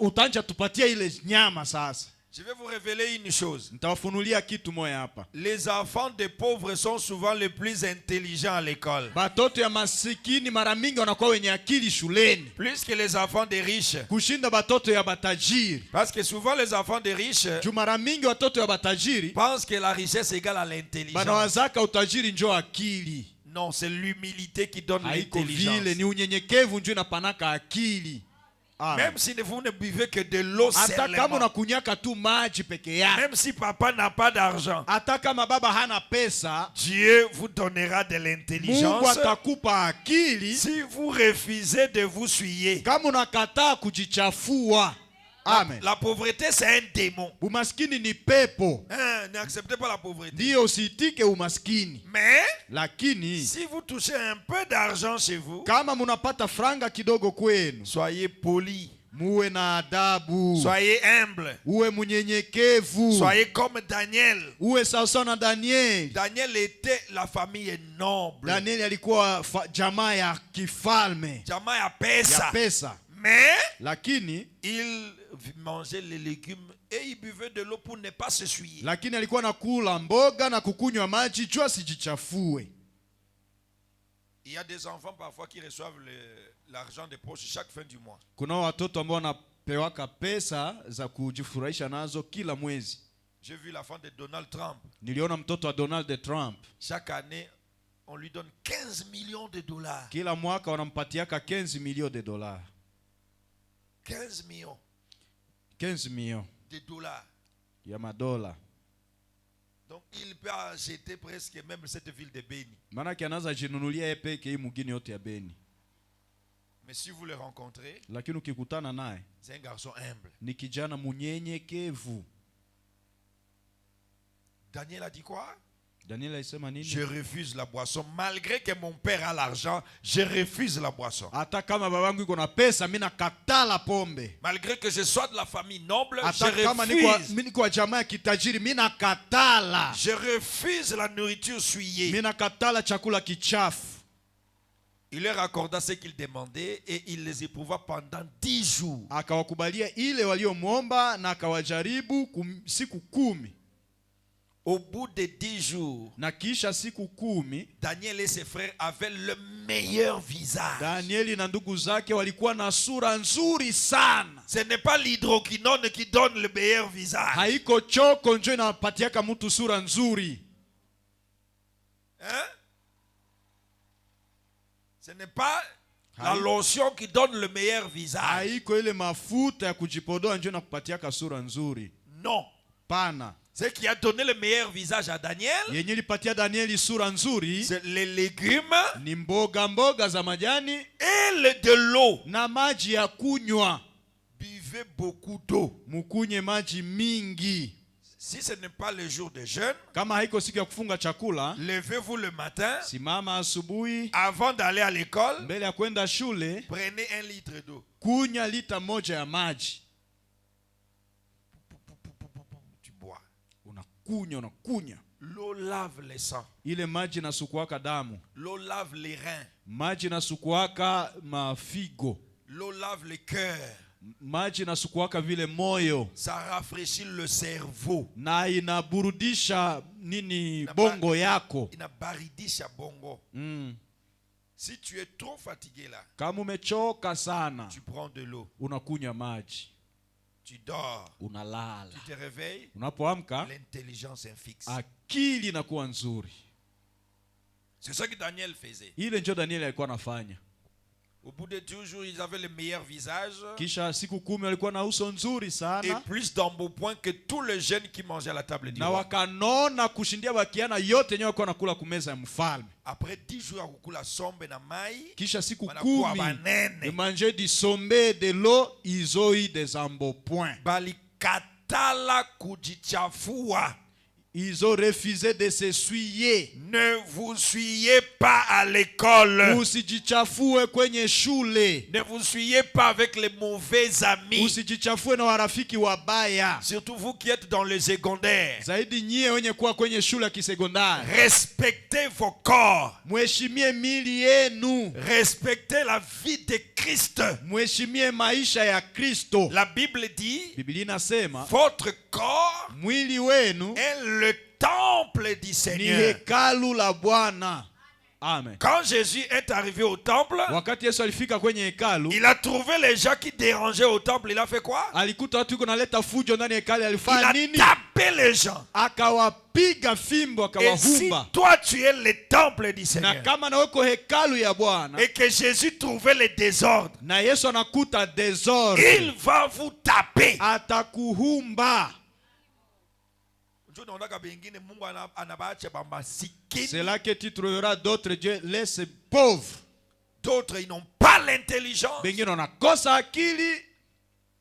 utanja tupatia ile nyama sasa. Je vais vous révéler une chose. Nitawafunulia kitu moja hapa. Les enfants des pauvres sont souvent les plus intelligents à l'école. Batoto ya masikini mara mingi wanakuwa wenye akili shuleni Plus que les enfants des riches. kushinda batoto ya batajiri. Parce que souvent les enfants des riches Juu mara mingi watoto ya batajiri pensent que la richesse égale à l'intelligence. banawazaka utajiri njo akili. Non, c'est l'humilité qui donne Haiko l'intelligence. vile, ni unyenyekevu njo inapanaka akili. Même si vous ne buvez que de l'eau Hata kama seulement. unakunyaka tu maji peke yake, Même si papa n'a pas d'argent, hata kama baba hana pesa, Dieu vous donnera de Mungu l'intelligence. atakupa akili Si vous refusez de vous souiller. kama unakataa kujichafua. Amen. La pauvreté, c'est un démon. Umaskini ni pepo. N'acceptez pas la pauvreté. Ndiyo, usiitike umaskini. Mais Lakini si vous touchez un peu d'argent chez vous, kama munapata franga kidogo kwenu, soyez poli. muwe na adabu, Soyez humble. uwe munyenyekevu, Soyez comme Daniel. uwe sawasawa na Danieli. Daniel était la famille noble. Danieli alikuwa jamaa ya kifalme, Jamaa ya ya pesa. pesa, Mais lakini il mangeait les légumes et il buvait de l'eau pour ne pas se souiller. lakini alikuwa nakula mboga na kukunywa maji juu asijichafue. Il y a des enfants parfois qui reçoivent l'argent des poches chaque fin du mois. Kuna watoto ambao wanapewaka pesa za kujifurahisha nazo kila mwezi. J'ai vu la femme de Donald Trump. Niliona mtoto wa Donald Trump, Chaque année, on lui donne 15 millions de dollars. kila mwaka wanampatiaka 15 milioni de dollars. 15 millions 15 milioni de dollars. ya madola. Donc il peut acheter presque même cette ville de Beni. Maana anaanza jinunulia yeye peke hii mugini yote ya Beni. Mais si vous le rencontrez, Lakini ukikutana naye c'est un garçon humble. ni kijana munyenyekevu. Daniel a dit quoi? Daniel alisema nini? Je refuse la boisson. Malgré que mon père a l'argent, je refuse la boisson. Hata kama babangu iko na pesa, mimi nakatala pombe. Malgré que je sois de la famille noble, Hata je kama refuse. niko wa jamaa ya kitajiri, mimi nakatala. Je refuse la nourriture souillée. Mimi nakatala chakula kichafu. Il leur accorda ce qu'ils demandaient et il les éprouva pendant 10 jours. Akawakubalia ile waliomwomba na akawajaribu siku 10. Au bout de 10 jours, Na kisha siku 10, Daniel et ses frères avaient le meilleur visage. Danieli na ndugu zake walikuwa na sura nzuri sana. Ce n'est pas l'hydroquinone qui donne le meilleur visage. Haiko choko njo inapatiaka mtu sura nzuri. Hein? Ce n'est pas la lotion qui donne le meilleur visage. Haiko ile mafuta ya kujipodoa njo inakupatiaka sura nzuri. Non. Pana. Ce qui a donné le meilleur visage à Daniel, Yenye lipatia Danieli sura nzuri c'est les légumes ni mboga za majani et de l'eau. na maji ya kunywa. Buvez beaucoup d'eau. Mukunye maji mingi. Si ce n'est pas le jour de jeûne, Kama haiko siku ya kufunga chakula, levez-vous le matin. simama asubuhi Avant d'aller à l'école, mbele ya kwenda shule, prenez 1 litre d'eau. kunya lita moja ya maji. Tu bois. Unakunya. L'eau lave les sangs. Ile maji nasukuaka damu. L'eau lave les reins. Maji nasukuaka mafigo. L'eau lave le cœur. Maji nasukuaka vile moyo. Ça rafraîchit le cerveau. Na inaburudisha bongo yako. Inabaridisha bongo. Si tu es trop fatigué là, Kama umechoka sana, tu prends de l'eau. unakunywa maji. Tu dors. Unalala. Tu te réveilles. Unapoamka, L'intelligence est fixe. akili inakuwa nzuri. C'est ce que Daniel faisait. Ile ndio Danieli alikuwa anafanya. Au bout de 12 jours, ils avaient le meilleur visage. Kisha siku 10 walikuwa na uso nzuri Et sana. plus d'embonpoint que tous les jeunes qui mangeaient à la table du Na roi. wakanona kushindia bakiana yote yenyewe walikuwa nakula kumeza ya mfalme. Après 10 jours à kukula sombe na mai, Kisha siku wanakuwa 10 banene. de manger du sombe de l'eau, izoi des embonpoints. Balikatala kujichafua. Ils ont refusé de se souiller. Ne vous suyez pas à l'école. Usijichafue kwenye shule. Ne vous suyez pas avec les mauvais amis. Usijichafue na warafiki wabaya. Surtout vous qui êtes dans les secondaires. Zaidi nyie wenye kuwa kwenye shule ya kisekondari. Respectez vos corps. Mheshimie mili yenu. Respectez la vie de Christ. Mheshimie maisha ya Kristo. La Bible dit, Biblia inasema votre corps mwili wenu est le temple du ni Seigneur. hekalu la Bwana. Amen. Quand Jésus est arrivé au temple, Wakati Yesu alifika kwenye hekalu, il a trouvé les gens qui dérangeaient au temple. Il a fait quoi? alikuta watu iko naleta fujo ndani ya hekalu. Il Alifanya a nini? tapé les gens. Akawapiga fimbo, Et si akawahumba. toi tu es le temple du Na Seigneur kama na uko hekalu ya Bwana et que Jésus trouvait le désordre, na Yesu anakuta désordre, il va vous taper. atakuhumba. C'est là que tu trouveras d'autres dieux laisse pauvres. D'autres, ils n'ont pas l'intelligence. Bengine wanakosa akili.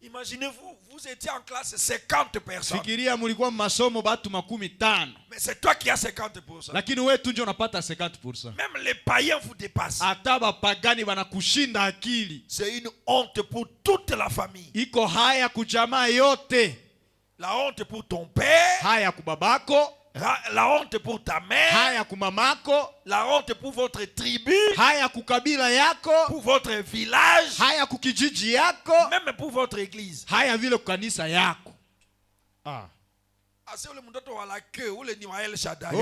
Imaginez-vous, vous étiez en classe 50 personnes. Fikiria mulikuwa masomo batu 50. Mais c'est toi qui as 50%. Lakini wewe tu ndio unapata 50%. Même les païens vous dépassent. Hata bapagani banakushinda akili. C'est une honte pour toute la famille. Iko haya kujamaa yote. La honte pour ton père. Haya kubabako. La honte pour ta mère. Haya kumamako. La honte pour votre tribu. Haya kukabila yako. Pour votre village. Haya kukijiji yako. Même pour votre église. Haya vile kukanisa yako. Ase ule mtoto wa la queue, ule ni wa El Shaddai.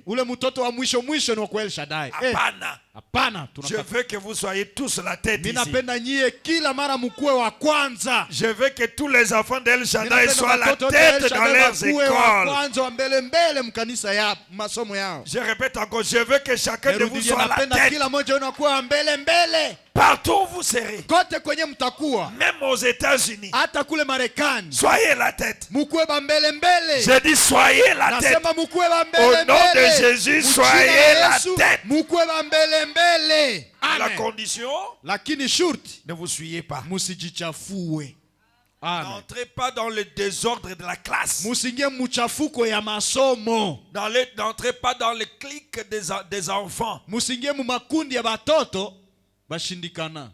Ule mtoto wa mwisho ni wa El Shaddai. Hapana. Hapana. Je veux que vous soyez tous la tête ici. Ninapenda nyie kila mara mkue wa kwanza. Je veux que tous les enfants d'El Shaddai soient la tête dans leurs écoles. Mbele mkanisa ya masomo yao. Je répète encore, je veux que chacun de vous soit la tête. Kila mmoja unakuwa mbele. Partout où vous serez. Kote kwenye mtakuwa. Même aux États-Unis. Hata kule Marekani. Soyez la tête. Mkue mbele. Je dis soyez la tête. Nasema mkue mbele. Au nom de Jésus, soyez la tête. Mkue mbele. La condition, lakini shurti, ne vous suyez pas. Musijichafue. N'entrez pas dans le désordre de la classe. Musingie mchafuko ya masomo. N'entrez pas dans le clique des enfants. Musingie mu makundi ya batoto bashindikana.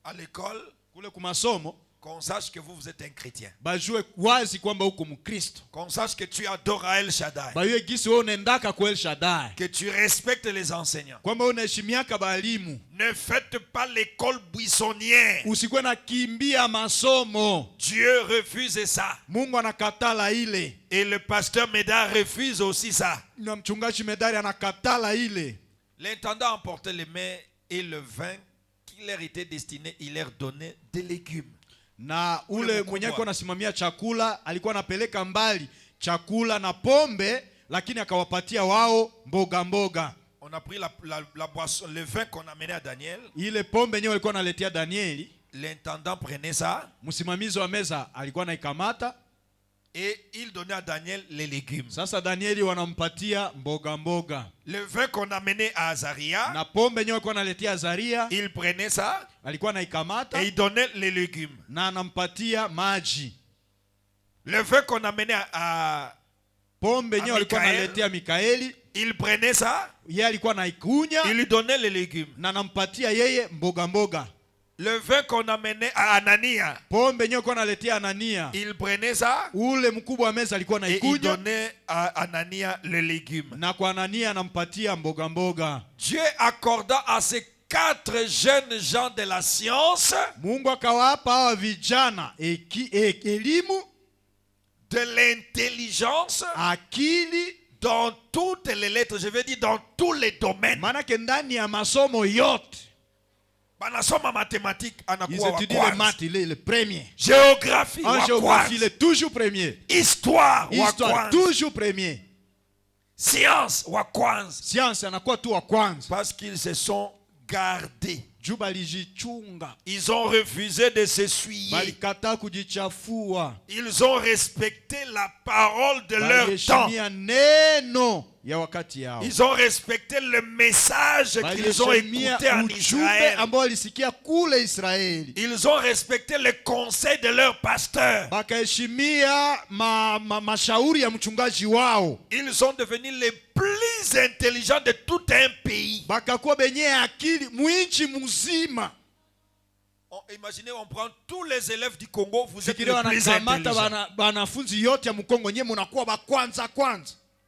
À l'école, kule kumasomo, qu'on sache que vous êtes un chrétien. Bajue wazi kwamba uko Mkristo. Qu'on sache que tu adores El Shaddai. Bayue gisi wewe unaendaka kwa El Shaddai. Que tu respectes les enseignants. Kwamba unaheshimiaka balimu. Ne faites pas l'école buissonnière. Usikwe na kimbia masomo. Dieu refuse ça. Mungu anakatala ile. Et le pasteur Médard refuse aussi ça. Na mchungaji Medari anakatala ile. L'intendant emportait les mets et le vin qui leur était destiné, il leur donnait des légumes. Na ule mwenye kwa nasimamia chakula alikuwa anapeleka mbali chakula na pombe, lakini akawapatia wao mboga. On a pris la boisson, le vin qu'on a amené à Daniel. Ile pombe yenyewe alikuwa analetea Danieli. L'intendant prenait ça. Msimamizi wa meza alikuwa anaikamata. Et il donnait à Daniel les légumes. Sasa Danieli wanampatia mboga. Le vin qu'on a amené à Azaria. Na pombe yenyewe alikuwa analetea Azaria. Il prenait ça. Alikuwa anaikamata. Et il donnait les légumes. Na anampatia maji. Le vin qu'on a amené à pombe yenyewe alikuwa analetea Mikaeli. Il prenait ça. Yeye alikuwa anaikunya. Il lui donnait les légumes. Na anampatia yeye mboga. Le vin qu'on amenait à Anania. Pombe yenyewe alikuwa analetea Anania. Il prenait ça. Ule mkubwa wa meza alikuwa anaikunya. Et il donnait à Anania les légumes. Na kwa Anania anampatia mboga. Dieu accorda à ces 4 jeunes gens de la science. Mungu akawapa hawa vijana elimu, de l'intelligence, akili, dans toutes les lettres, je veux dire dans tous les domaines. Manake ndani ya masomo yote. Banasoma mathématiques, anakuwa wa kwanza. Ils étudient le premier. Géographie, wa géographie, il est toujours premier. Histoire, wa kwanza. Toujours premier. Science, wa kwanza. Science anakuwa tu wa kwanza. Parce qu'ils se sont gardés. Ils ont refusé de s'essuyer. Ils ont respecté la parole de leur temps. Ils ont respecté le message qu'ils ont écouté en Israël. Ils ont respecté le conseil de leur pasteur. Ils sont devenus les plus intelligents de tout un pays. Imaginez, on prend tous les élèves du Congo, vous êtes les plus intelligents.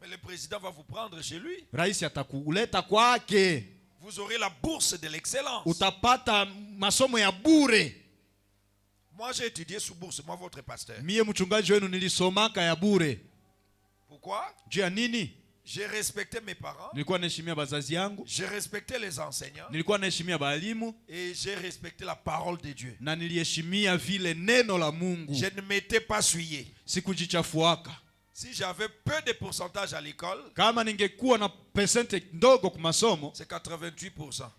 Mais le président va vous prendre chez lui. Vous aurez la bourse de l'excellence. Moi j'ai étudié sous bourse, moi votre pasteur. Pourquoi? J'ai respecté mes parents. J'ai respecté les enseignants. Et j'ai respecté la parole de Dieu. Je ne m'étais pas souillé. Si j'avais peu de pourcentage à l'école, c'est 88%.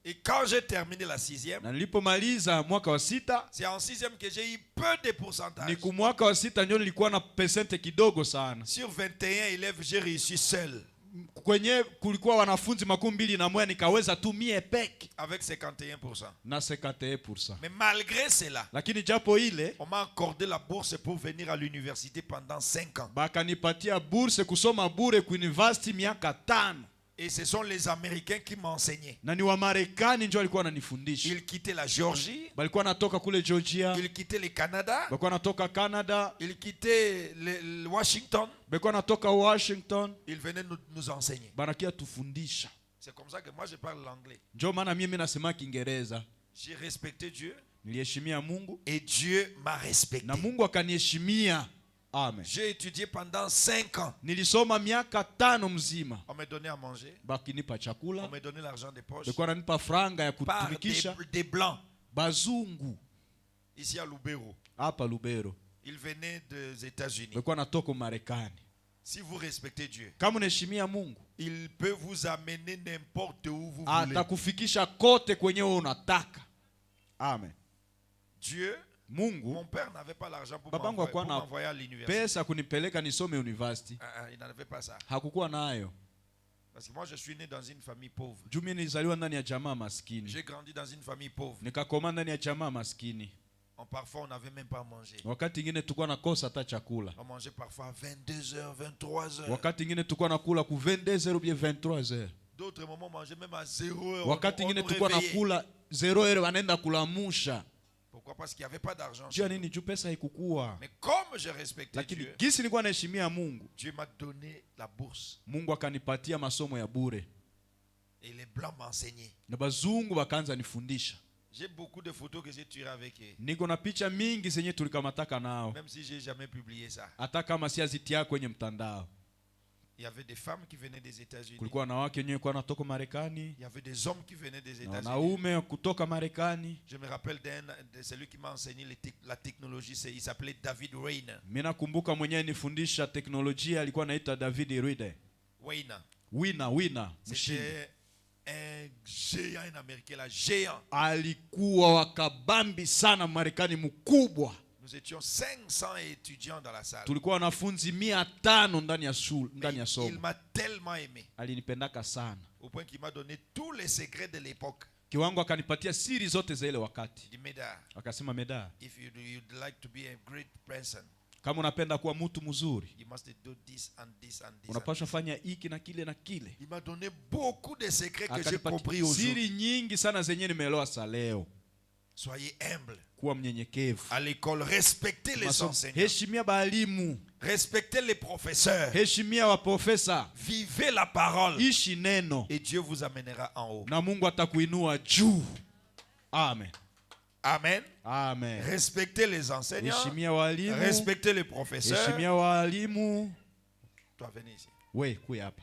Et quand j'ai terminé la 6e, c'est en 6e que j'ai eu peu de pourcentage. Sur 21 élèves, j'ai réussi seul. kwenye kulikuwa wanafunzi 21 nikaweza tu mie peke avec 51%. na 51%. Mais malgré cela, Lakini japo ile on m'a accordé la bourse pour venir à l'université pendant 5 ans. bakanipatia bourse kusoma bure ku university miaka 5. Et ce sont les Américains qui m'enseignaient. Na ni wa Marekani ndio walikuwa wananifundisha. Ils quittaient la Géorgie, Balikuwa natoka kule Georgia, ils quittaient le Canada, balikuwa natoka Canada, ils quittaient le Washington, balikuwa natoka Washington, ils venaient nous enseigner. banakia tufundisha. C'est comme ça que moi je parle l'anglais. Ndio maana mimi nasema Kiingereza. J'ai respecté Dieu Niliheshimia Mungu et Dieu m'a respecté. na Mungu akaniheshimia. Amen. J'ai étudié pendant 5 ans. Nilisoma miaka 5 mzima. On me donnait à manger, Bakinipa on chakula, me donnait l'argent des poches balikuwa nanipa franga ya par kutumikisha. des blancs Bazungu ici à Lubero. hapa Lubero Ils venaient des États-Unis. balikuwa natoka Marekani. Si vous respectez Dieu, Kama unaheshimia Mungu, il peut vous amener n'importe où vous voulez. atakufikisha kote kwenye wewe unataka. Amen. Dieu, Mungu, mon père n'avait pas l'argent pour babangu m'envoyer hakuwa na m'envoyer à l'université. pesa kunipeleka nisome university. Il n'en avait pas ça. Hakukuwa nayo. Parce que moi, je suis né dans une famille pauvre. Juu mimi nilizaliwa ndani ya jamaa maskini. J'ai grandi dans une famille pauvre. Nikakoma ndani ya jamaa maskini. Parfois, on n'avait même pas mangé. Wakati ingine tulikuwa nakosa hata chakula. On mangeait parfois à 22h, 23h. Wakati ingine tulikuwa nakula ku 22h ou bien 23h. D'autres moments, on mangeait même à 0h. Wakati ingine tulikuwa nakula 0h wanaenda kulamusha. Pourquoi? Parce qu'il n'y avait pas d'argent. Juu nini? Juu pesa haikukuwa. Mais comme je respectais Lakini Dieu, gisi nilikuwa naheshimia Mungu, Dieu m'a donné la bourse. Mungu akanipatia masomo ya bure. Et les blancs m'enseignaient. Na bazungu wakaanza nifundisha. J'ai beaucoup de photos que j'ai tirées avec eux. Niko na picha mingi zenye tulikamataka nao. Même si j'ai jamais publié ça. Hata kama si azitia kwenye mtandao. Il y avait des femmes qui venaient des États-Unis. Kulikuwa na wake wenyewe kwa natoka Marekani. Il y avait des hommes qui venaient des Na États-Unis. wanaume kutoka Marekani. Je me rappelle de celui qui m'a enseigné la technologie. Il s'appelait David Wayne. Mimi nakumbuka mwenyewe nifundisha teknolojia alikuwa anaitwa David Reed. Wina, mshindi. C'était un géant, un Américain, là, géant. Alikuwa wakabambi sana Marekani mkubwa. Nous étions 500 étudiants dans la salle. Tulikuwa wanafunzi 500 ndani ya shule, ndani ya Il somo. m'a tellement aimé Alinipendaka sana. au point qu'il m'a donné tous les secrets de l'époque. Kiwango akanipatia siri zote za ile wakati. Il dit, Médard, Akasema, Meda, if you'd like to be a great person, kama unapenda kuwa mtu mzuri, you must do this and this and this. unapaswa fanya hiki na kile na kile. Il m'a donné beaucoup de secrets que j'ai Akanipatia compris aujourd'hui. siri nyingi sana zenye nimeelewa sa leo. Soyez humble. Kuwa mnyenyekevu. À l'école, respectez les Masomo. enseignants. Heshimia balimu. Respectez les professeurs. Heshimia waprofesa. Vivez la parole. Ishi neno. Et Dieu vous amènera en haut. Na Mungu atakuinua juu. Amen. Amen. Amen. Respectez les enseignants. Heshimia walimu. Respectez les professeurs. Heshimia walimu. Toi, venez ici. We, kuya hapa.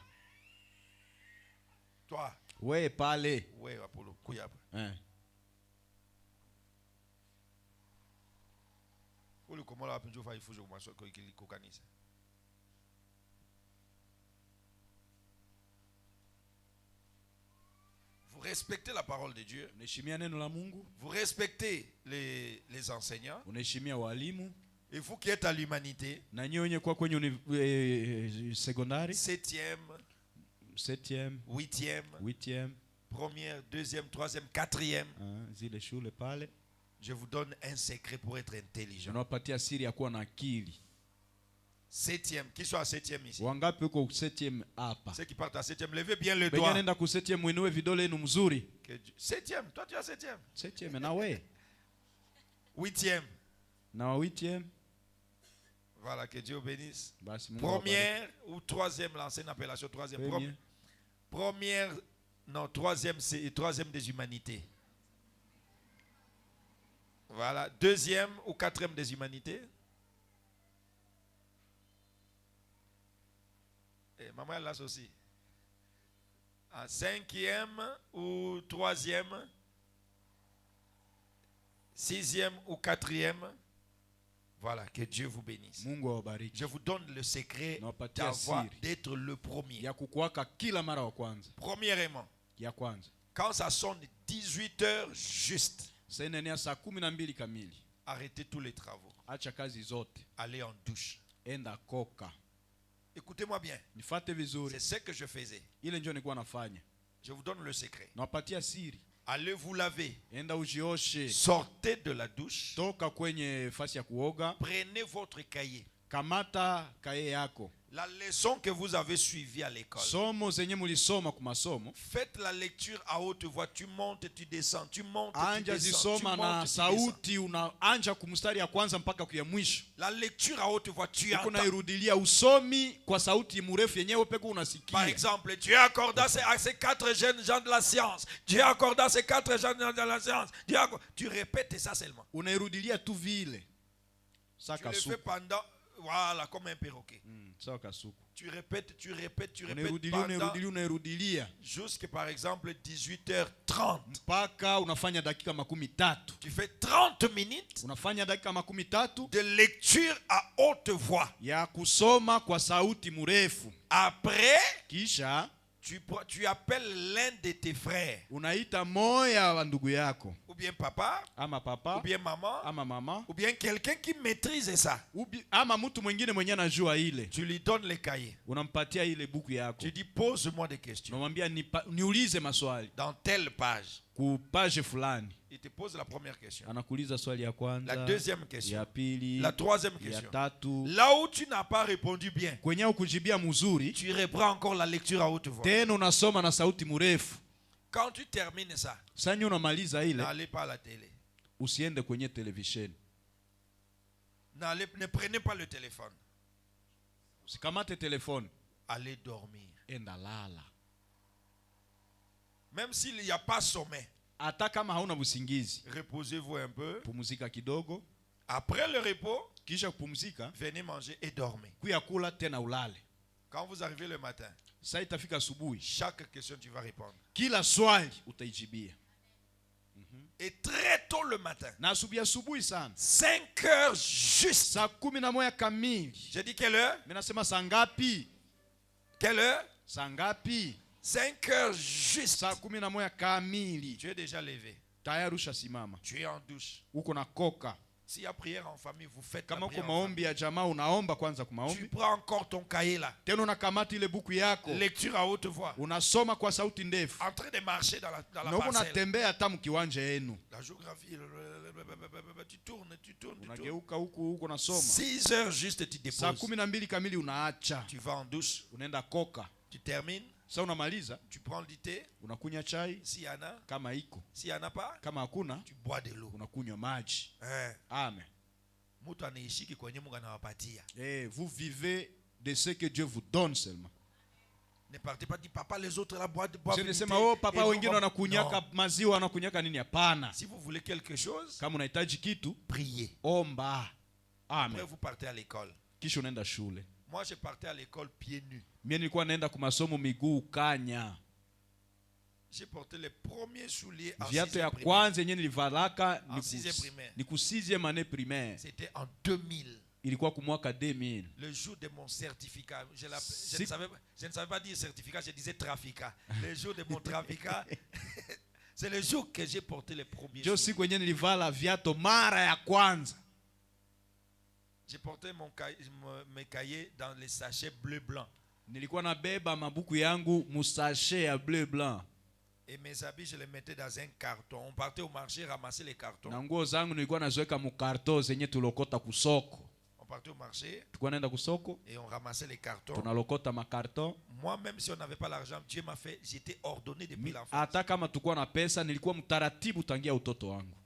Toi. We, pale. Oui, Apollo. Kuya hapa. Vous respectez la parole de Dieu. Unaheshimia neno la Mungu. Vous respectez les enseignants. Unaheshimia walimu. Et vous qui êtes à l'humanité. Na nyinyi wenye kwa kwenye sekondari. 7e, 8e, première, deuxième, troisième, quatrième. Zile shule pale. Je vous donne un secret pour être intelligent. Unapatia siri ya kuwa na akili. 7e, qui sont à 7e ici? Wangapi uko 7e hapa? Ceux qui partent à 7e, levez bien le Benye doigt. nenda ku 7e muinue vidole yenu mzuri. 7e, toi tu as 7e. 7e na we. 8e. Na 8e. Voilà, que Dieu bénisse. Première ou troisième, l'ancienne appellation troisième. Première, non, troisième, c'est troisième des humanités. Voilà, deuxième ou quatrième des humanités. Et maman, elle l'a aussi. En 5e ou 3e, 6e ou 4e. Voilà, que Dieu vous bénisse. Je vous donne le secret d'être le premier. Premièrement, quand ça sonne 18h juste, arrêtez tous les travaux. Allez en douche. Écoutez-moi bien. Nifuate vizuri. C'est ce que je faisais. Ile ndio nilikuwa nafanya. Je vous donne le secret. Nawapatia siri. Allez vous laver. Enda ujioshe. Sortez de la douche. Toka kwenye fasi ya kuoga. Prenez votre cahier. Kamata kaye yako. La leçon que vous avez suivie à l'école. Somo zenye mulisoma ku masomo. Faites la lecture à haute voix. Tu montes, tu descends. Tu montes, anja tu descends. zisoma na sauti unaanja kumstari ya kwanza mpaka kuya mwisho. La lecture à haute voix, tu entends. Unairudilia usomi kwa sauti mrefu yenyewe peke unasikia. Par exemple, Dieu accorda à ces 4 jeunes gens de la science. Dieu accorda à ces 4 jeunes gens de la science. Tu répètes ça seulement. Unairudilia tu vile. Tu le fais pendant, voilà, comme un perroquet. Tu répètes unairudilia jusqu'à par exemple 18h30. Mpaka unafanya dakika 30. Tu fais 30 minutes unafanya dakika 30 de lecture à haute voix. Ya kusoma kwa sauti mrefu. Après, kisha tu appelles l'un de tes frères. Unaita moya wa ndugu yako. Ou bien papa. Ama papa. Ou bien maman. Ama mama. Ou bien quelqu'un qui maîtrise ça. Ama mtu mwingine mwenye anajua ile. Tu lui donnes les cahiers. Unampatia ile buku yako. Tu dis pose-moi des questions. Unamwambia niulize maswali. Dans telle page. Ku page fulani. Il te pose la première question. Anakuuliza swali ya kwanza. La deuxième question. Ya pili. La troisième question. Ya tatu. Là où tu n'as pas répondu bien. Kwenye ukujibia mzuri. Tu reprends encore la lecture à haute voix. Tena unasoma na sauti mrefu. Quand tu termines ça. Sasa unamaliza ile. N'allez pas à la télé. Usiende kwenye televisheni. Ne prenez pas le téléphone. Usikamate telefone. Allez dormir. Enda lala. Même s'il n'y a pas sommeil. Hata kama hauna usingizi. Reposez-vous un peu. Pumzika kidogo. Après le repos, kisha kupumzika, venez manger et dormir. Kuya kula tena ulale. Quand vous arrivez le matin, sasa itafika asubuhi, chaque question tu vas répondre. Kila swali utaijibia. Et très tôt le matin. Na asubuhi sana. 5 heures juste. Saa 11 kamili. J'ai dit quelle heure? Mimi nasema saa ngapi? Quelle heure? Saa ngapi? 5 heures juste. Saa 11 kamili. Tu es déjà levé. Tayari ushasimama. Tu es en douche. Uko na koka. S'il y a prière en famille, vous faites kama la prière. Kama maombi ya jamaa unaomba kwanza kwa maombi. Tu prends encore ton cahier là. Tena unakamata ile buku yako. Lecture à haute voix. Unasoma kwa sauti ndefu. En train de marcher dans la parcelle. Unatembea hata mkiwanja yenu. La géographie, tu tournes. Unageuka huku unasoma. 6 heures juste tu déposes. Saa 12 kamili unaacha. Tu vas en douche. Unaenda koka. Tu termines. Sasa unamaliza, tu prends du thé, unakunywa chai, s'il y en a, kama iko, s'il y en a pas, kama hakuna, tu bois de l'eau, unakunywa maji. Amen. Mtu anaishiki kwenye Mungu anawapatia. Vous vivez de ce que Dieu vous donne seulement. Ne partez pas dire papa les autres là boivent. Je ne sais pas papa wengine wanakunyaka maziwa wanakunyaka nini, hapana. Si vous voulez quelque chose, kama unahitaji kitu, priez. Omba. Amen. Après vous partez à l'école. Kisha unaenda shule. Moi je partais à l'école pieds nus. Mimi nilikuwa naenda kwa masomo miguu kanya. J'ai porté les premiers souliers en 6e viatu ya kwanza yenyewe nilivalaka ni ku 6e année primaire. C'était en 2000. Ilikuwa ku mwaka 2000. Le jour de mon certificat, je ne savais pas dire certificat, je disais traficat. Le jour de mon traficat, c'est le jour que j'ai porté les premiers souliers. Siku yenyewe nilivala viatu mara ya kwanza. J'ai porté mes cahiers dans les sachets bleu-blanc. Nilikuwa nabeba mabuku yangu musashe ya bleu-blanc. Et mes habits, je les mettais dans un carton. On partait au marché ramasser les cartons. Na nguo zangu nilikuwa naziweka mu carton zenye tulokota kusoko. On partait au marché. Tulikuwa naenda kusoko. Et on ramassait les cartons. Tunalokota ma carton. Moi même si on n'avait pas l'argent, Dieu m'a fait, j'étais ordonné depuis l'enfance. Hata kama tulikuwa na pesa, nilikuwa mtaratibu tangia utoto wangu.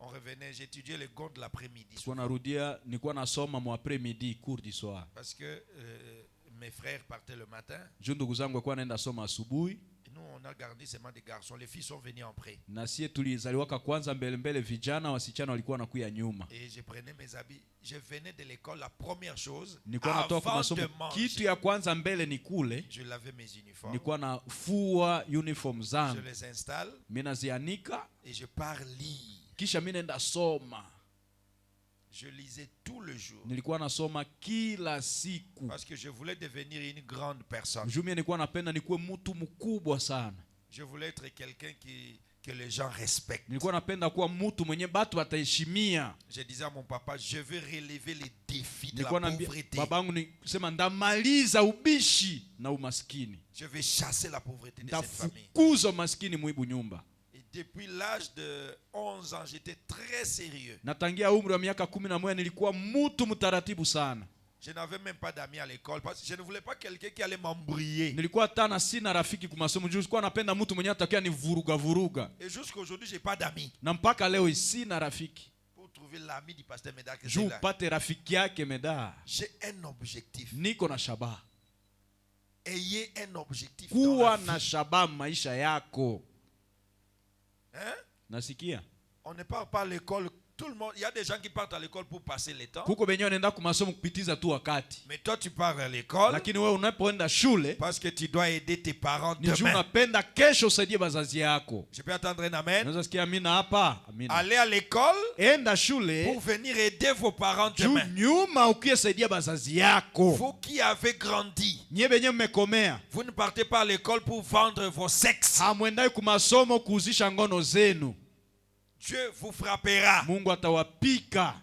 On revenait, j'étudiais les cours de l'après-midi. Nilikuwa nasoma mu après-midi, cours du soir. Parce que mes frères partaient le matin. Ndugu zangu walikuwa naenda soma asubuhi. Nous on a gardé seulement des garçons, les filles sont venues après. Na sie tulizaliwaka kwanza mbele vijana, wasichana walikuwa nakuya nyuma. Et je prenais mes habits, je venais de l'école, la première chose avant de manger. Kitu ya kwanza mbele ni kule. Je lavais mes uniformes. Nilikuwa nafua uniform zangu. Je les installe. Mimi nazianika et je pars lire. Kisha mimi naenda soma. Je lisais tout le jour. Nilikuwa nasoma kila siku. Parce que je voulais devenir une grande personne. Mimi nilikuwa napenda nikuwe mtu mkubwa sana. Je voulais être quelqu'un que les gens respectent. Nilikuwa napenda kuwa mtu mwenye batu wataheshimia. Je disais à mon papa, je veux relever les défis de la Nilikuwa naambia pauvreté. babangu ni kusema ndamaliza ubishi na umaskini. Je vais chasser la pauvreté de cette famille. Ndafukuza umaskini mwibu nyumba. Et depuis l'âge de 11 ans, j'étais très sérieux. Natangia umri wa miaka 11 nilikuwa mtu mtaratibu sana. Je n'avais même pas d'amis à l'école parce que je ne voulais pas quelqu'un qui allait m'embrouiller. Nilikuwa tana sina rafiki kwa masomo juu sikuwa napenda mtu mwenye atakia ni vuruga. Et jusqu'à aujourd'hui, j'ai pas d'amis. Na mpaka leo sina rafiki. Pour trouver l'ami du pasteur Médard que Juu c'est là. pate rafiki yake Médard. J'ai un objectif. Niko na shabaha. Ayez un objectif Kuwa dans la na vie. shabaha maisha yako. Hein? Nasikia? On ne part pas à l'école. Tout le monde, il y a des gens qui partent à l'école pour passer le temps. Kuko benye wanaenda kwa masomo kupitiza tu wakati. Mais toi, tu pars à l'école Lakini wewe unapoenda shule parce que tu dois aider tes parents ni juu demain. unapenda kesho usaidie bazazi yako. Je peux attendre un amen. Unaweza sikia amina hapa? Amina. Allez à l'école Enda shule pour venir aider vos parents juu demain. nyuma ukisaidia bazazi yako. Vous qui avez grandi, Nyie benye mmekomea. vous ne partez pas à l'école pour vendre vos sexes. Hamwendai kwa masomo kuuzisha ngono zenu. Dieu vous frappera. Mungu atawapika.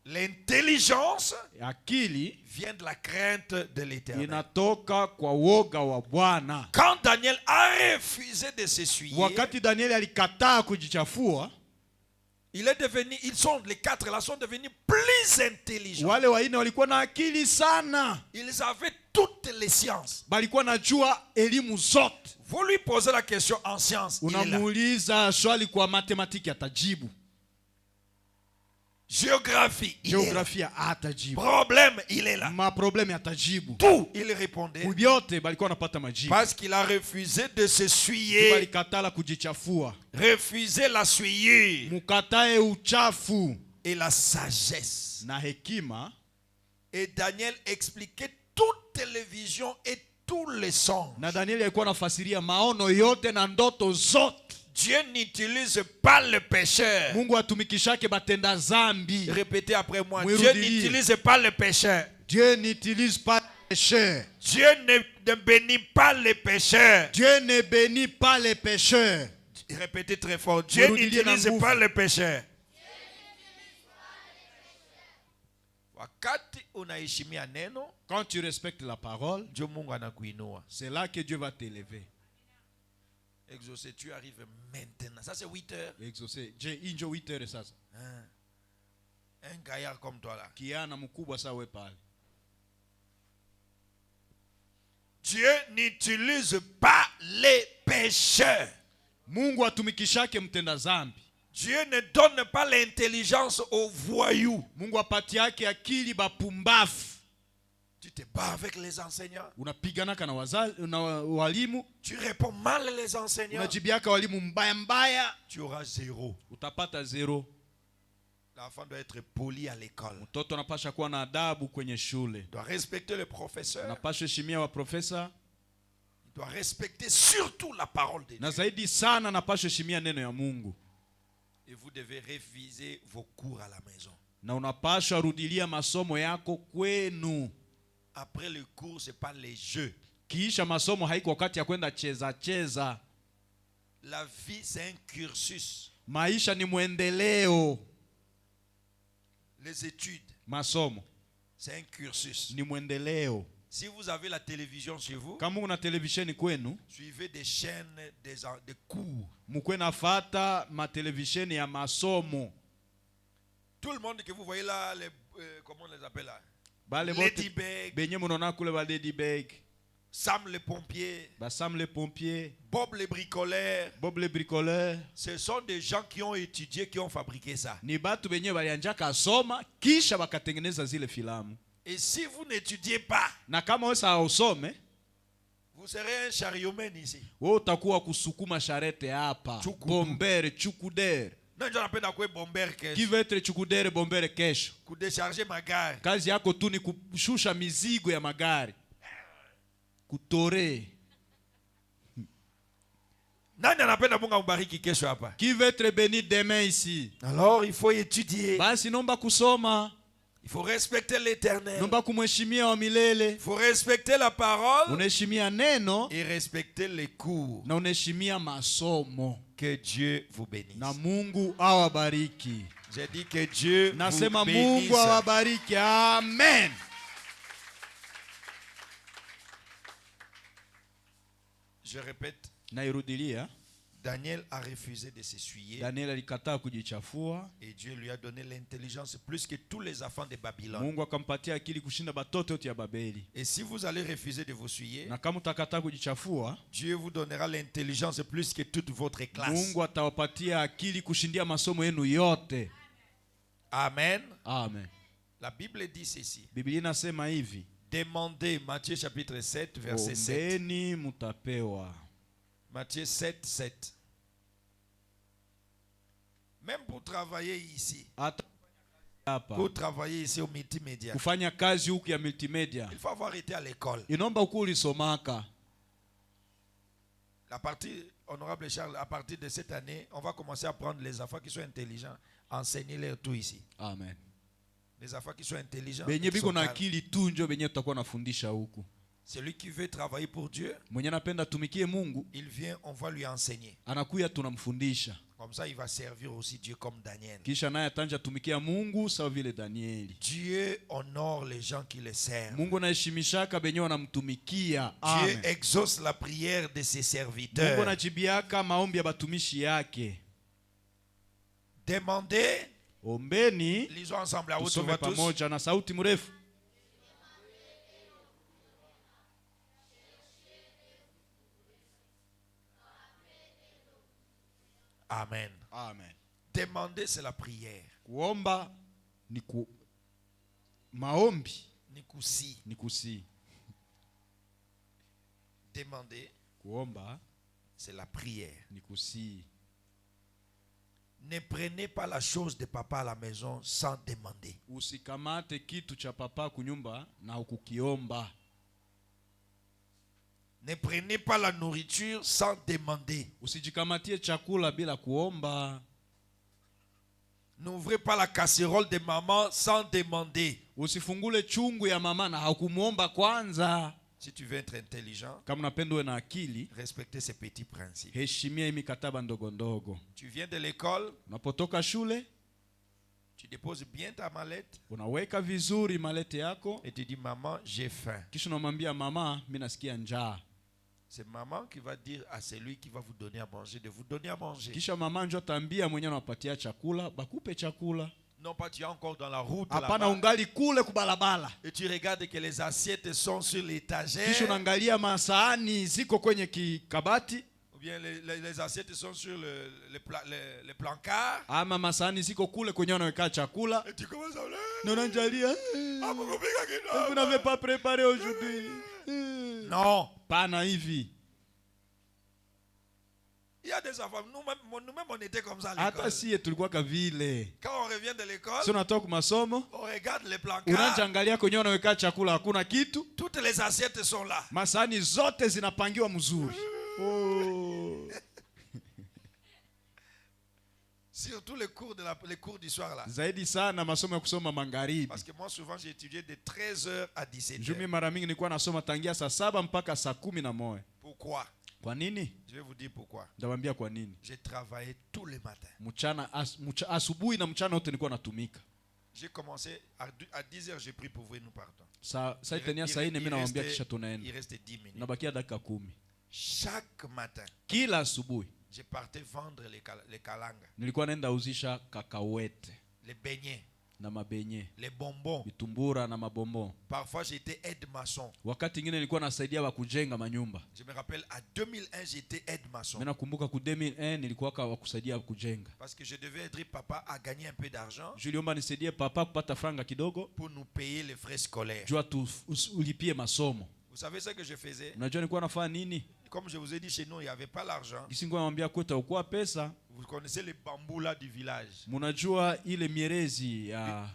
L'intelligence Akili vient de la crainte de l'Éternel. inatoka kwa woga wa Bwana. Quand Daniel a refusé de s'essuyer, Wakati Danieli alikataa kujichafua, les quatre là sont devenus plus intelligents. wale waine walikuwa na akili sana. Ils avaient toutes les sciences. Balikuwa najua elimu zote. Vous lui posez la question en sciences, il est là. Unamuuliza swali kwa matematiki atajibu. Géographie, il est là. Geografia atajibu. Problème, il est là. Maprobleme atajibu. Tout, il répondait. Kubyote balikuwa napata majibu. Parce qu'il a refusé de se Juu souiller. balikatala kujichafua. Refusé la souillure Mukatae uchafu et la sagesse. na hekima. Et Daniel expliquait toutes les visions et tous les songes. Na Danieli alikuwa anafasiria maono yote na ndoto zote. Dieu n'utilise pas le pécheur. Mungu atumikishake batenda zambi. Répétez après moi. Mwirudilie. Dieu n'utilise pas le pécheur. Dieu n'utilise pas les pécheurs. Dieu ne bénit pas les pécheurs. Dieu ne bénit pas les pécheurs. Répétez très fort. Dieu Mwirudilie na n'utilise nguvu. pas les pécheurs. Wakati unaheshimia neno, Quand tu respectes la parole, Dieu Mungu anakuinua. c'est là que Dieu va t'élever. Exaucé, tu arrives maintenant. Ça c'est 8 heures. Exaucé. Je injo 8 heures sasa. Un gaillard comme toi là. Kiana mkubwa sawe pale. Dieu n'utilise pas les pécheurs. Mungu atumikishake mtenda zambi. Dieu ne donne pas l'intelligence aux voyous. Mungu apatiake akili bapumbafu. Tu te bats avec les enseignants. Unapiganaka na walimu. Tu réponds mal les enseignants. Unajibiaka walimu mbaya mbaya. Tu auras 0. Utapata 0. L'enfant doit être poli à l'école. Mtoto anapasha kuwa na adabu kwenye shule. Il doit respecter le professeur. Anapasha heshimia wa profesa. Il doit respecter surtout la parole de Dieu. Na zaidi sana anapasha heshimia neno ya Mungu. Et vous devez réviser vos cours à la maison. Na unapasha rudilia masomo yako kwenu. Après le cours, ce n'est pas les jeux. Kiisha masomo haiko wakati ya kwenda cheza. La vie, c'est un cursus. Maisha ni mwendeleo. Les études, Masomo c'est un cursus. ni mwendeleo. Si vous avez la télévision chez vous, Kama una televisheni kwenu, suivez des chaînes, des cours. mukwe nafata matelevisheni ya masomo. Tout le monde que vous voyez là, comment on les appelle là? Bale Lady bote Beg, benye munona kule ba Lady Beg, Sam le pompier, ba Sam le pompier, Bob le bricoleur. Bob le bricoleur. Ce sont des gens qui ont étudié, qui ont fabriqué ça. Ni batu benye balianjaka soma kisha bakatengeneza zile filamu. Et si vous n'étudiez pas, Na kama wewe usome, vous serez un chariotman ici. wewe utakuwa kusukuma charete hapa. Chukudu. Bombere, chukudere. Non, je n'appelle quoi bomber Qui veut être chukudere, bombere kesho. pour décharger ma gare. Kazi yako tu ni kushusha mizigo ya magari. Kutore. Nani anapenda Mungu ambariki kesho hapa? Qui veut être béni demain ici? Alors, il faut étudier. Basi nomba kusoma. Il faut respecter l'éternel. Naomba kumheshimia wa milele. Il faut respecter la parole. Unaheshimia neno. Et respecter les cours. Na unaheshimia masomo. Que Dieu vous bénisse. Na Mungu awabariki. J'ai dit que Dieu Nasema vous bénisse. Mungu awabariki. Amen. Je répète. Nairudilia. Daniel a refusé de s'essuyer. Daniel alikataa kujichafua. Et Dieu lui a donné l'intelligence plus que tous les enfants de Babylone. Mungu akampatia akili kushinda batoto yote ya Babeli. Et si vous allez refuser de vous essuyer, Na kama utakataa kujichafua, Dieu vous donnera l'intelligence plus que toute votre classe. Mungu atawapatia akili kushindia masomo yenu yote. Amen. Amen. La Bible dit ceci. Biblia inasema hivi. Demandez, Matthieu chapitre 7 verset 7. Ombeni mutapewa. Matthieu 7, 7. Même pour travailler ici, pour travailler ici au multimédia, kufanya kazi huku ya multimedia, il faut avoir été à l'école. Inomba huku ulisomaka. La partie, honorable Charles, à partir de cette année, on va commencer à prendre les enfants qui sont intelligents, enseigner-leur tout ici. Amen. Les enfants qui sont intelligents. Benye biko na akili tu njo benye tutakuwa nafundisha huku. Celui qui veut travailler pour Dieu, mwenye anapenda tumikie Mungu, il vient, on va lui enseigner. Anakuya tunamfundisha. Comme ça, il va servir aussi Dieu comme Daniel. Kisha naye atanja tumikia Mungu sawa vile Danieli. Dieu honore les gens qui le servent. Mungu anaheshimishaka benye wanamtumikia. Dieu exauce la prière de ses serviteurs. Mungu anajibiaka maombi ya batumishi yake. Demandez. Ombeni. Lisons ensemble à haute voix pamoja na sauti mrefu. Amen. Amen. Demander, c'est la prière. Kuomba ni maombi. Ni kusi. Ni kusi. Demander. Kuomba. C'est la prière. Ni kusi. Ne prenez pas la chose de papa à la maison sans demander. Usikamate kitu cha papa kunyumba na ukukiomba. Ne prenez pas la nourriture sans demander. Usijikamatie chakula bila kuomba. N'ouvrez pas la casserole de maman sans demander. Usifungule chungu ya mama na hukumuomba kwanza. Si tu veux être intelligent, kama unapenda uwe na akili, respectez ces petits principes. Heshimia mikataba ndogo ndogo. Tu viens de l'école, unapotoka shule, tu déposes bien ta mallette, unaweka vizuri malete yako, et tu dis maman, j'ai faim. Kisha unamwambia mama, mimi nasikia njaa. C'est maman qui va dire à celui qui va vous donner à manger de vous donner à manger. Kisha mama ndio ataambia mwenye anapatia chakula, bakupe chakula. Non pas tu es encore dans la route là-bas. Ungali kule kubalabala. Et tu regardes que les assiettes sont sur l'étagère. Kisha unaangalia masahani ziko kwenye kikabati. Ou bien les assiettes sont sur le plancard. Ama masahani ziko kule kwenye wanaweka chakula. Et tu commences à aller. Non, unanjalia. Vous n'avez pas préparé aujourd'hui. Non. Pana hivi. Il y a des enfants, nous-mêmes on était comme ça à l'école. Hata si tulikuwa kavile. Quand on revient de l'école, si unatoka masomo, on regarde les plancards. Unaangalia kwenye wanaweka chakula hakuna kitu. Toutes les assiettes sont là. Masahani zote zinapangiwa mzuri. Oh. Surtout les cours du soir là. Zaidi sana masomo ya kusoma magharibi. Parce que moi souvent j'ai étudié de 13h à 17h. Jumi mara mingi nilikuwa nasoma tangia saa 7 mpaka saa 11. Pourquoi? Kwa nini? Je vais vous dire pourquoi. Ndawambia kwa nini. J'ai travaillé tous les matins. Mchana asubuhi na mchana wote nilikuwa natumika. J'ai commencé à 10h, j'ai pris pour vous et nous partons. Sasa itania saa 4 mimi nawaambia kisha tunaenda. Il restait 10 minutes. Nabakia dakika 10. Chaque matin. Kila asubuhi. Je partais vendre les kalanga. Nilikuwa naenda uzisha kakawete. Les beignets. Na mabenye. Les bonbons. Vitumbura na mabonbon. Parfois j'étais aide-maçon. Wakati ngine nilikuwa nasaidia wa kujenga manyumba. Je me rappelle à 2001 j'étais aide-maçon. Mimi nakumbuka ku 2001 nilikuwa wa kusaidia kujenga. Parce que je devais aider papa à gagner un peu d'argent. Juliomba nisaidie papa kupata franga kidogo. Pour nous payer les frais scolaires. Jua ulipie masomo. Vous savez ce que je faisais? Unajua nilikuwa nafanya nini? Comme je vous ai dit, chez nous, il n'y avait pas l'argent. Vous connaissez les bambous là du village. Munajua ile mierezi ya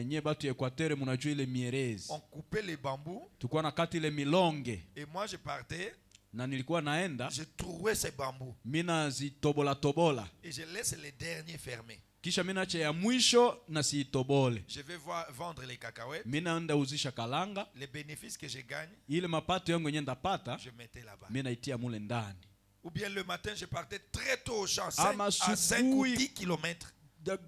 nye batu ya Equateur, munajua ile mierezi. On coupait les bambous. Tulikuwa nakata ile milonge. Et moi je partais. Na nilikuwa naenda. Je trouvais ces bambous. Mina zitobola tobola. Et je laisse les derniers fermés. kisha mimi naacha ya mwisho na siitobole. Je vais vendre les cacahuètes. Mimi naenda uzisha kalanga. Les bénéfices que je gagne, Ile mapato yangu yenye ndapata je mettais là-bas. mimi naitia mule ndani. Ou bien le matin, je partais très tôt au champ, Ama 5 ou 10 kilomètres.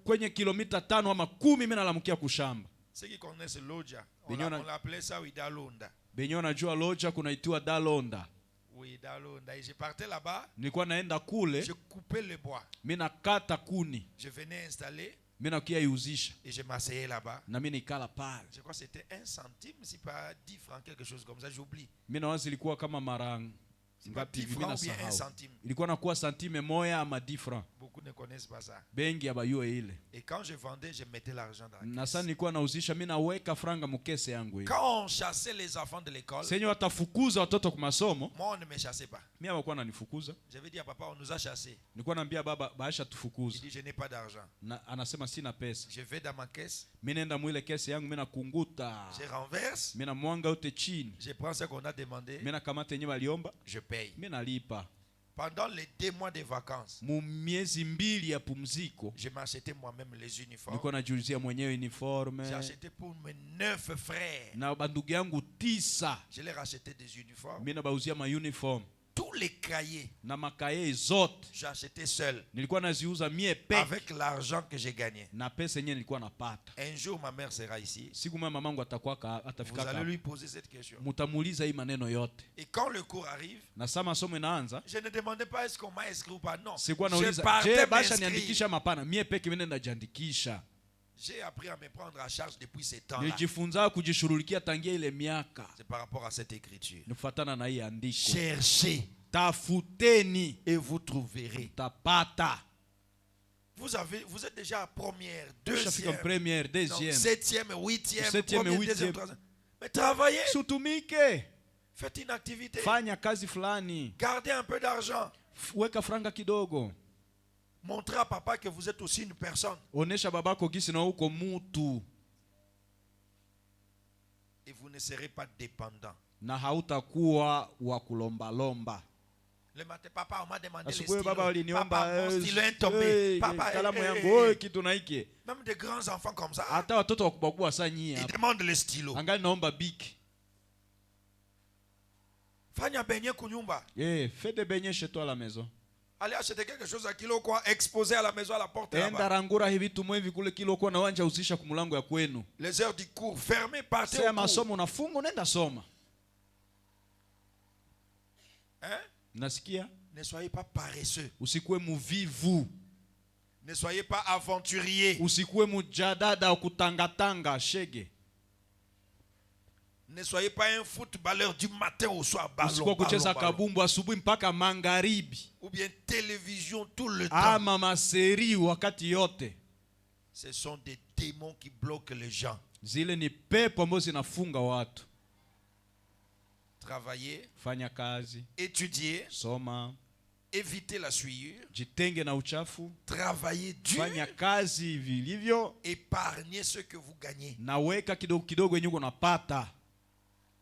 Kwenye kilomita 5 ama 10 mimi nalamukia kushamba. Ceux qui connaissent Loja, on Benyona- l'appelait ça Ouidalonda. Benye unajua Loja kunaitiwa Dalonda. Ouidalonda. Et je partais là-bas, Nilikuwa naenda kule, je coupais le bois. mimi nakata kuni, Je venais installer mimi nakia iuzisha et je m'asseyais là-bas. na mimi nikala pale. Je crois que c'était 1 centime, si pas 10 francs, quelque chose comme ça, j'oublie. Mimi nawazi ilikuwa kama mara C'est pas ngapi 10 hivi mimi francs ou bien 1 nasahau. centime. Ilikuwa nakuwa santime moya ama 10 francs. Beaucoup ne connaissent pas ça. Bengi abayue ile. Et quand je vendais, je mettais l'argent dans la Na caisse. sasa nilikuwa nauzisha mimi naweka franga mukese yangu ile. Quand on chassait les enfants de l'école, Senyo watafukuza watoto kwa masomo, moi on ne me chassait pas. mimi hawakuwa nanifukuza. J'avais dit à papa, on nous a chassés. Nilikuwa naambia baba baasha Il tufukuza. dit, je n'ai pas d'argent. Na anasema sina pesa. Je vais dans ma caisse, Mimi naenda mwile kesi yangu mimi nakunguta. je renverse, Mimi namwanga ute chini. je prends ce qu'on a demandé, Mimi nakamata yenyewe waliomba, je paye. mimi nalipa. Pendant les 2 mois de vacances, Mu miezi 2 ya pumziko je m'achetais moi-même les uniformes. nilikuwa najiulizia mwenyewe uniforme J'ai acheté pour mes 9 frères. na bandugu yangu 9. Je leur achetais des uniformes. Mimi nabauzia ma uniform Tous les cahiers, na makaye zote j'ai acheté seul, nilikuwa naziuza mie peke avec l'argent que j'ai gagné. na pesa yenyewe nilikuwa napata. Un jour, ma mère sera ici. Siku moja mamangu atakuwa Vous atafika allez hapa, lui poser cette question. mutamuuliza hii maneno yote. Et quand le cours arrive, Na saa masomo inaanza, je ne demandais pas est-ce qu'on m'a inscrit ou pas. Non. sikuwa Je nauliza partais je basha m'inscrire. niandikisha mapana, mie peke mimi nenda jiandikisha. J'ai appris à me prendre en charge depuis ces temps-là. Nilijifunza kujishughulikia tangia ile miaka. C'est par rapport à cette écriture. Nifuatana na hii andiko. Cherchez Tafuteni et vous trouverez. tapata. Vous êtes déjà à première, Ushafika deuxième, première, non, deuxième, septième, huitième, septième, première, huitième. deuxième, troisième. Mais travaillez, sutumike, faites une activité, fanya kazi fulani, gardez un peu d'argent. weka franga kidogo, Montrez à papa que vous êtes aussi une personne. onesha babako gisi na uko mutu Et vous ne serez pas dépendant. na hautakuwa wa kulombalomba. Le matin, papa, on m'a demandé les Asubuhi stylos. baba waliniomba Papa, mon stylo est tombé. Papa, kalamu eh, yangu eh, oi eh. kitu na hiki. Même des grands enfants comme ça, Hata watoto wakubwa kubwa saa nyie ils hapa. demandent les stylos. Angali naomba biki. Fanya benye kunyumba. Fais des beignets chez toi à la maison. Allez acheter quelque chose à kilo quoi, exposé à la maison à la porte Enda là-bas. rangura hivi tumwe hivi kule kilo kwa na wanja uzisha kumulango ya kwenu. Les heures du cours fermées, partez Sasa au cours. masomo unafunga unaenda soma. Hein? Nasikia? Ne soyez pas paresseux. Usikue muvivu. Ne soyez pas aventurier. Usikue mujadada kutangatanga shege. Ne soyez pas un footballeur du matin au soir. Usikue Ballon, kucheza ballon, ballon. kabumbu asubuhi mpaka magharibi. Ou bien télévision tout le temps. Ama maseri wakati yote. Ce sont des démons qui bloquent les gens. Zile ni pepo ambazo zinafunga watu. Travailler, Fanya kazi, étudier, soma, éviter la souillure, jitenge na uchafu, travailler dur, fanya kazi vilivyo, épargner ce que vous gagnez. na weka kidogo kidogo yenye uko napata.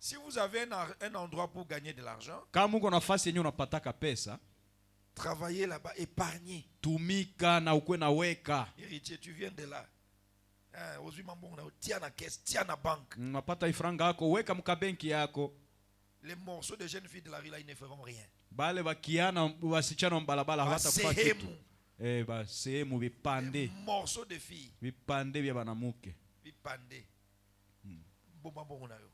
Si vous avez un endroit pour gagner de l'argent, Kama uko nafasi yenye unapataka pesa, travaillez là-bas, épargnez. tumika na ukwe na weka. Héritier, tu viens de là. Hein, aujourd'hui, maman, on a tiens la caisse, tiens la banque. Unapata ifranga yako, weka mkabenki yako. Les morceaux de jeunes filles de la rue là, ils ne feront rien. Bale bakiana wasichana mbalabala hawata kufa kitu. Sehemu. Ba sehemu Les vipande, morceaux de filles. vipande vya banamuke. Vipande. Bon, bon, on a eu.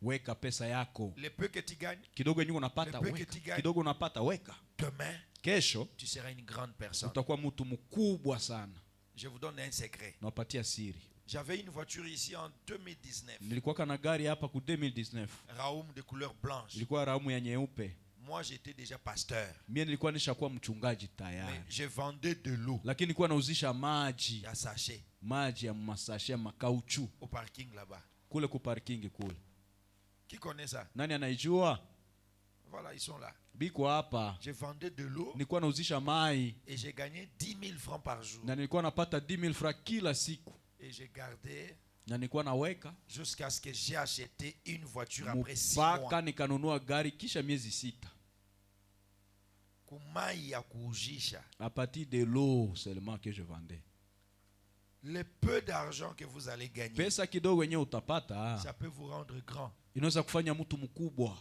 Weka pesa yako. Les peu que tu gagnes, Kidogo yenye unapata Le peu que weka. tu gagnes. Kidogo unapata weka. demain, Kesho tu seras une grande personne. utakuwa mtu mkubwa sana. Je vous donne un secret. Nawapatia siri. J'avais une voiture ici en 2019. Nilikuwa kana gari hapa ku 2019. Raoum de couleur blanche. Ilikuwa ramu ya nyeupe. Moi, j'étais déjà pasteur. Mimi nilikuwa nishakuwa mchungaji Mais tayari. je vendais de l'eau. Lakini nilikuwa nauzisha maji, Il y a sachet maji ya masashe ya makauchu au parking là-bas. kule ku parking kule. Qui connaît ça? Nani anaijua? Voilà, ils sont là. Biko hapa. Je vendais de l'eau Nilikuwa nauzisha mai et j'ai gagné 10 000 francs par jour. na nilikuwa napata 10,000 francs kila siku. Et j'ai gardé Na nilikuwa naweka jusqu'à ce que j'ai acheté une voiture après 6 mois. mpaka nikanunua gari kisha miezi 6. Kumai ya kuujisha. À partir de l'eau seulement que je vendais. Le peu d'argent que vous allez gagner, pesa kidogo yenyewe utapata ça peut vous rendre grand. inaweza kufanya mtu mkubwa.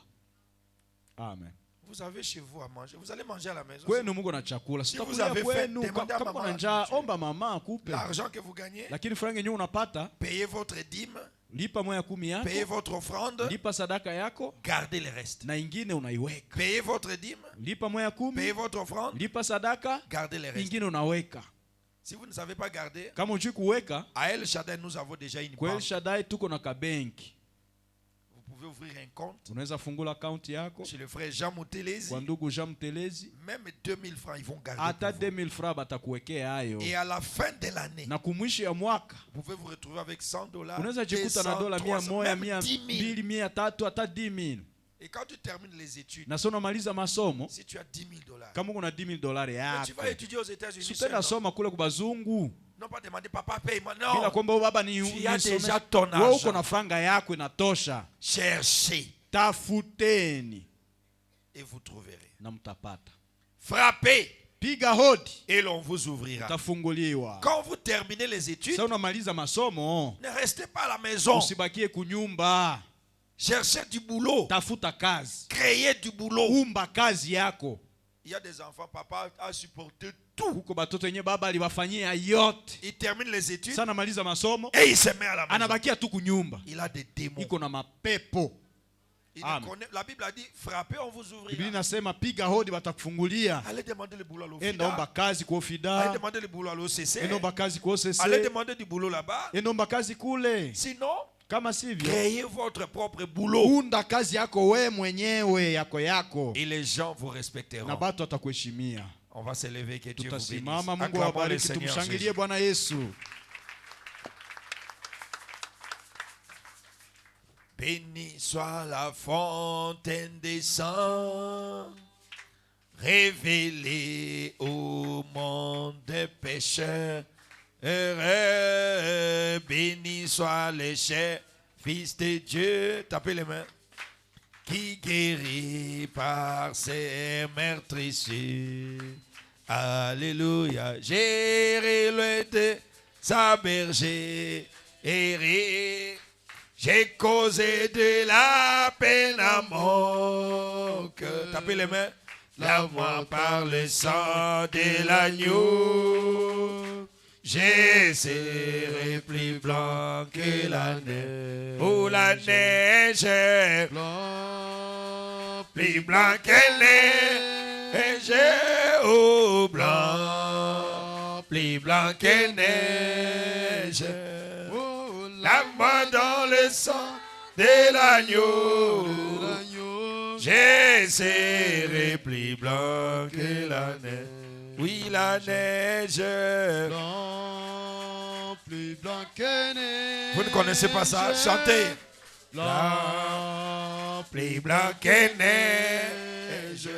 Amen. Vous avez chez vous à manger. Vous allez manger à la maison. Kwenu Mungu na chakula. Si vous Sitakulia avez kwenu faim, demandez à kama maman kuna njaa, manger. omba mama akupe. L'argent que vous gagnez, Lakini franga yenyewe unapata, payez votre dîme, lipa moya 10 payez yako, votre offrande, lipa sadaka yako gardez le reste. na ingine unaiweka. Payez votre dîme, Lipa moya payez 10, votre offrande, lipa sadaka, gardez le reste. ingine unaweka. Si vous ne savez pas garder, Kama hujui kuweka, à El Shaddai, nous avons déjà une kwa El banque. Shaddai tuko na kabenki. Vous pouvez ouvrir un compte Unaweza fungula account yako chez le frère Jean Moutelezi. kwa ndugu Jean Mtelezi. Même 2000 francs, ils vont garder. Hata Pour vous. 2000 francs batakuwekea hayo. Et à la fin de l'année, Na kumwisho ya mwaka vous pouvez vous retrouver avec 100 dollars. unaweza jikuta na dola 100, 100, 10 000. 200, 300, hata 10,000. Et quand tu termines les études, Na sio unamaliza masomo, si tu as 10 000 dollars, kama kuna 10,000 dollars mais tu yako, vas étudier aux États-Unis. si seul, tena non? soma kule kwa bazungu Non pas demander papa paye-moi. bila Non. kwamba baba Tu as déjà ton wewe uko argent. na franga yako inatosha. Cherchez Tafuteni et vous trouverez. na mtapata. Frappez Piga hodi, et l'on vous ouvrira. tafunguliwa. Quand vous terminez les études, Sasa unamaliza masomo, ne restez pas à la maison. usibakie kunyumba, Cherchez du boulot. tafuta kazi, Créez du boulot. umba kazi yako. Il y a des enfants, papa a supporté tout. Huko batoto wenyewe baba aliwafanyia yote. Il termine les études Sasa anamaliza masomo, et il se met à la maison. anabakia tu kunyumba. Il a des démons. Iko na mapepo. Il ne Amen. connaît- la Bible a dit frappez, on vous Biblia ouvrira. inasema piga hodi watakufungulia. Allez demander le boulot à Enda omba l'OFIDA. kazi kwa Allez Ofida. demander le boulot à l'OCC. Enda omba kazi kwa Allez OCC. demander du boulot là-bas. Enda omba kazi kule. Sinon, Kama sivyo, créez votre propre boulot. unda kazi yako we mwenyewe yako. Et les gens vous Na respecteront. batu watakuheshimia. On va se lever, que Dieu vous bénisse. Tutasimama, Mungu Acclamons le awabariki, Seigneur tumshangilie Jésus. Bwana Yesu. Béni soit la fontaine des saints, révélée au monde des pécheurs. Heureux, béni soit le cher Fils de Dieu, tapez les mains, qui guérit par ses meurtrissures. Alléluia, j'ai loin de sa berger, j'ai causé de la peine à mon cœur. Tapez les mains. Lave-moi par le sang de l'agneau. Je serai plus blanc que la neige. Oh, la neige, plus blanc que neige. Oh, blanc, plus blanc que neige. Lave-moi dans le sang de l'agneau. Je serai plus blanc que la neige. Oui, la neige. Blanc, plus blanc que neige. Vous ne connaissez pas ça? Chantez. Blanc, Plus blanc que neige.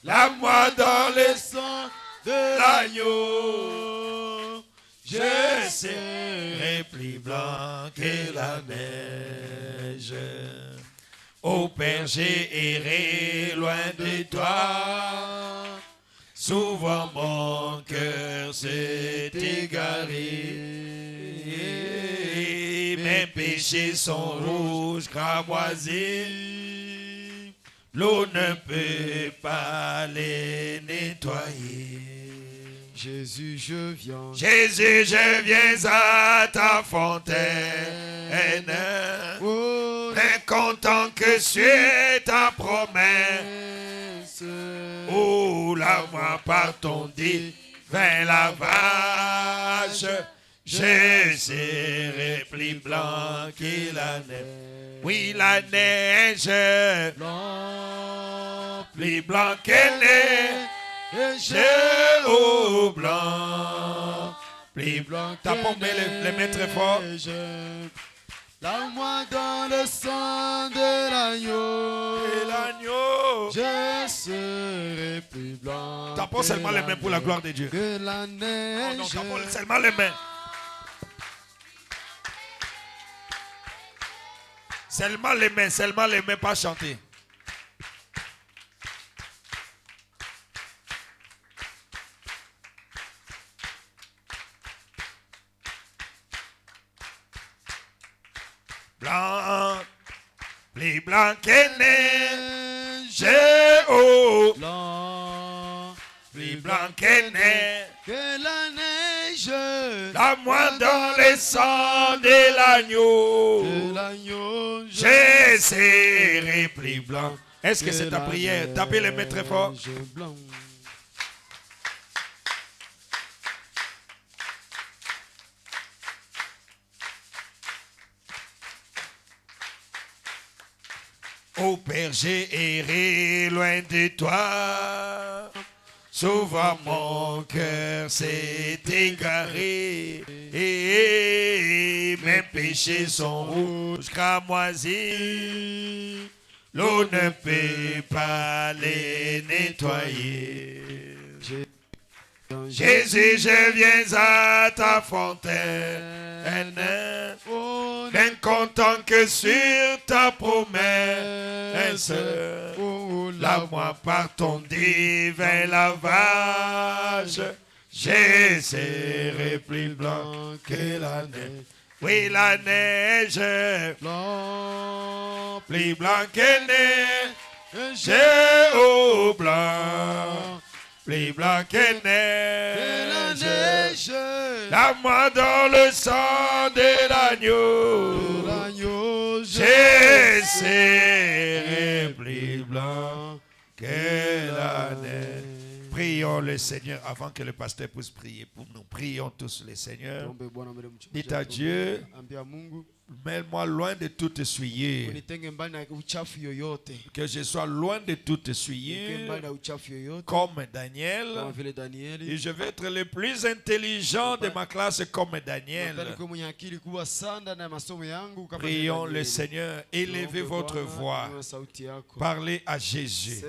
Lave-moi dans le sang de l'agneau. Je serai plus blanc que la neige. Ô Père, j'ai erré loin de toi. Souvent mon cœur s'est égaré. Mes péchés sont rouges, cramoisis. L'eau ne peut pas les nettoyer. Jésus, je viens. Jésus, je viens à ta fontaine. Oh, Mais content que c'est ta promesse. Oh, lave-moi par ton divin lavage. Je serai plus blanc que la neige. Oui, la neige, blanc, plus blanc que neige. Oh, blanc, plus blanc. Tapons les mains très fort. Lave-moi dans le sang de l'agneau. Et l'agneau. Je serai plus blanc. Tapons seulement les mains pour la gloire de Dieu. Que la Non, neige. non, tapons seulement les mains. Seulement les mains, pas chanter. blanc, plus blanc que neige, oh, Blanc, plus blanc que neige. que la neige. La moi dans le sang de l'agneau, De l'agneau, je serai plus blanc. Est-ce que c'est ta prière? Tapez les mains très fort. Blanc. Ô Père, j'ai erré loin de toi. Souvent mon cœur s'est égaré. Et mes péchés sont rouges, cramoisis. L'eau ne peut pas les nettoyer. Jésus, je viens à ta fontaine, bien content que sur ta promesse, lave-moi par ton divin lavage, je serai plus blanc que la neige. Oui, la neige, Blanc, plus blanc que neige, au blanc. Plus blanc que la neige, neige. lave-moi dans le sang de l'agneau, L'agneau, je serai plus blanc que la neige. Prions le Seigneur avant que le pasteur puisse prier pour nous. Prions tous le Seigneur. Dites à Dieu, mets-moi loin de tout essuyer. Que je sois loin de tout essuyer. Comme Daniel. Et je vais être le plus intelligent de ma classe comme Daniel. Prions le Seigneur. Élevez votre voix. Parlez à Jésus.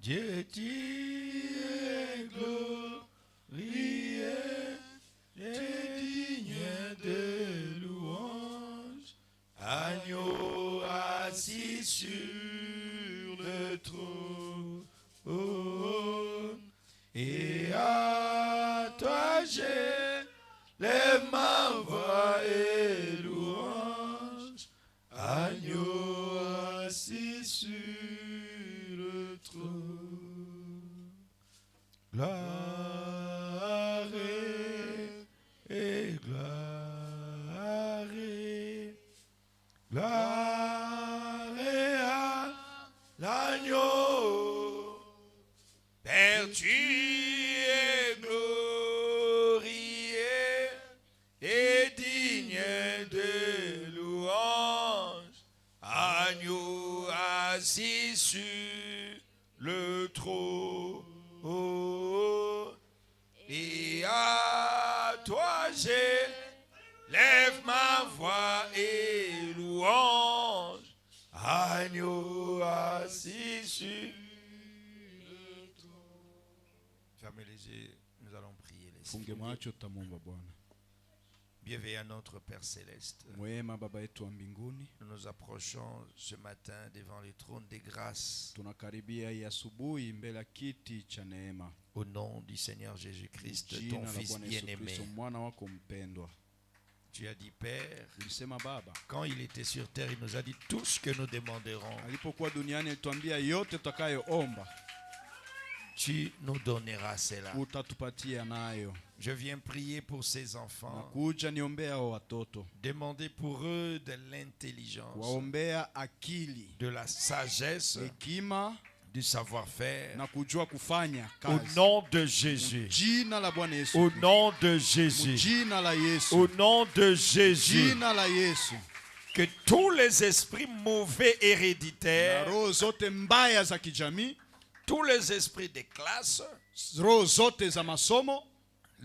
Dieu tu es glorieux, et digne de louange, agneau assis sur le trône, et à toi j'élève ma voix et louange, agneau assis sur le trône. Gloire et gloire, gloire à l'agneau. Père, tu es glorieux et digne de louange, agneau assis sur le trône, et à toi j'élève ma voix et louange, agneau assis sur le trône. Fermez les yeux, nous allons prier les Funge macho tutamwomba Bwana. Bienvenue à notre Père Céleste. Mwema Baba yetu wa mbinguni, Nous nous approchons ce matin devant le trône des grâces. tunakaribia hii asubuhi mbele ya kiti cha neema. Au nom du Seigneur Jésus-Christ, Jina ton la Fils Bwana Yesu bien-aimé. Kristo mwana wako mpendwa. Tu as dit, Père, Ulisema Baba, quand il était sur terre, il nous a dit tout ce que nous demanderons. alipokuwa duniani alituambia yote tutakayoomba Tu nous donneras cela. utatupatia nayo. Je viens prier pour ces enfants. Nakuja niombea hao watoto, Demander pour eux de l'intelligence, kuwaombea akili, de la sagesse, hekima du savoir-faire. na kujua kufanya Au kazi. nom de Jésus. Jina la Bwana Yesu. Au Kristo. nom de Jésus. Jina la Yesu. Au nom de Jésus. Jina la Yesu. Que tous les esprits mauvais Na héréditaires, roho zote mbaya za kijamii, tous les esprits de classe, roho zote za masomo,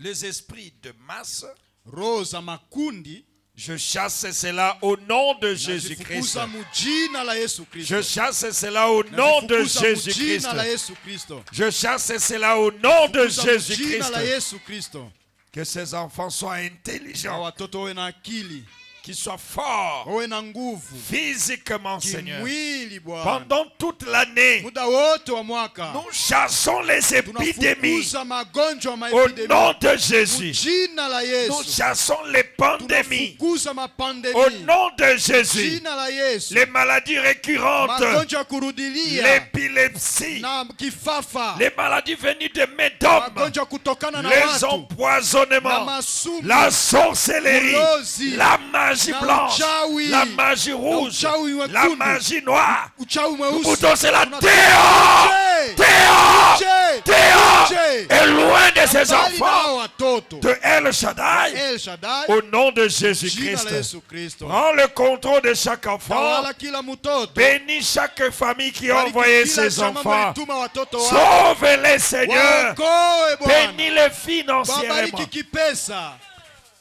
les esprits de masse, roho za makundi, je chasse cela au nom de Jésus-Christ. nazifukuza mu jina la Yesu Kristo. Je chasse cela au nom de Nazifukuza mu Jésus-Christ. jina la Yesu Kristo. Je chasse cela au nom de Nazifukuza mu jina Jésus-Christ. la Yesu Kristo. Que ces enfants soient Na intelligents, watoto wawe na akili, qu'ils soient forts wawe na nguvu physiquement, Seigneur. kimwili Bwana. Pendant toute l'année, Muda wote wa mwaka nous chassons les épidémies tunafukuza magonjwa ma au epidemia. nom de Mu Jésus. jina la Nous Yesu chassons les pandémies tunafukuza au mapandemia. nom de Jésus. Jina la Yesu. Les maladies récurrentes, Magonjwa ya kurudilia l'épilepsie, na kifafa, les maladies venues de médom, magonjwa kutokana na les watu na empoisonnements, masumu, la sorcellerie, ulozi, la magie na blanche, uchawi, la magie rouge, uchawi la mwekundu, magie noire. uchawi Nous mweusi. poussons cela Tunatoka dehors, nje, dehors, nje, dehors, nje. et loin de ces Mbali na enfants watoto. de El Shaddai, El Shaddai, au nom de jina la Jésus-Christ. Yesu Kristo. Prends le contrôle de chaque enfant. Tawala kila mtoto. Bénis chaque famille qui a Bariki envoyé kila ses chama enfants. mlituma watoto wao. Sauve-les, Seigneur. Waokoe Bwana. Bénis-les financièrement. Wabariki kipesa.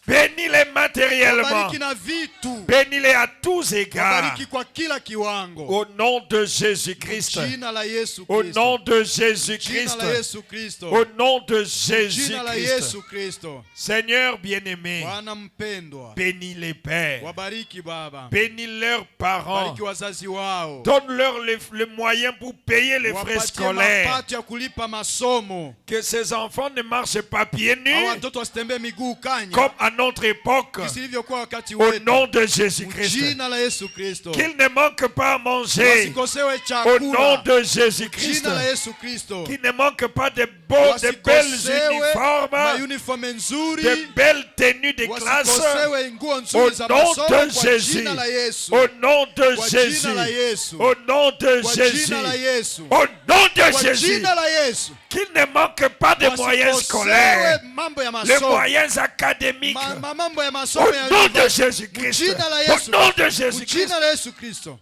Bénis-les matériellement. Wabariki na vitu. Bénis-les à tous égards. Wabariki kwa kila kiwango. Au nom de Jésus-Christ. Jina la Yesu Au Kristo. nom de Jina Jésus-Christ. la Yesu Kristo. Au nom de Jina la Jésus-Christ. Yesu Kristo. Seigneur bien-aimé, Bwana mpendwa. bénis les pères. Wabariki Baba. Bénis leurs parents. Bariki wazazi wao. Donne-leur les moyens pour payer les frais Wapatie scolaires. mapato ya kulipa masomo. Que ces enfants ne marchent pas pieds Hao nus watoto wasitembee miguu kanya. comme à notre époque. Jinsi ilivyokuwa wakati Au wetu. nom de Jésus-Christ. Jina la Yesu Kristo. Qu'ils ne manquent pas à manger. Wasikosewe Au nom chakula. de Jésus-Christ. Jina la Yesu Kristo. Qu'ils ne manquent pas de belles Wasikosewe uniformes, uniforme nzuri. de belles tenues de classe. Wasikosewe nguo Au nzuri za nom masomo de kwa Jésus. jina la Yesu. Au nom de Kwa Jésus. jina la Yesu. Au nom de Kwa Jésus. jina la Yesu. Au nom de Kwa Jésus. jina la Yesu. Qu'ils ne manquent pas de moyens scolaires, Wasikosewe mambo ya les masomo. moyens académiques. Mambo ya Au masomo ya nom de Jésus-Christ. Jina la Au Yesu. nom de Jésus-Christ. Jina la Yesu Kristo.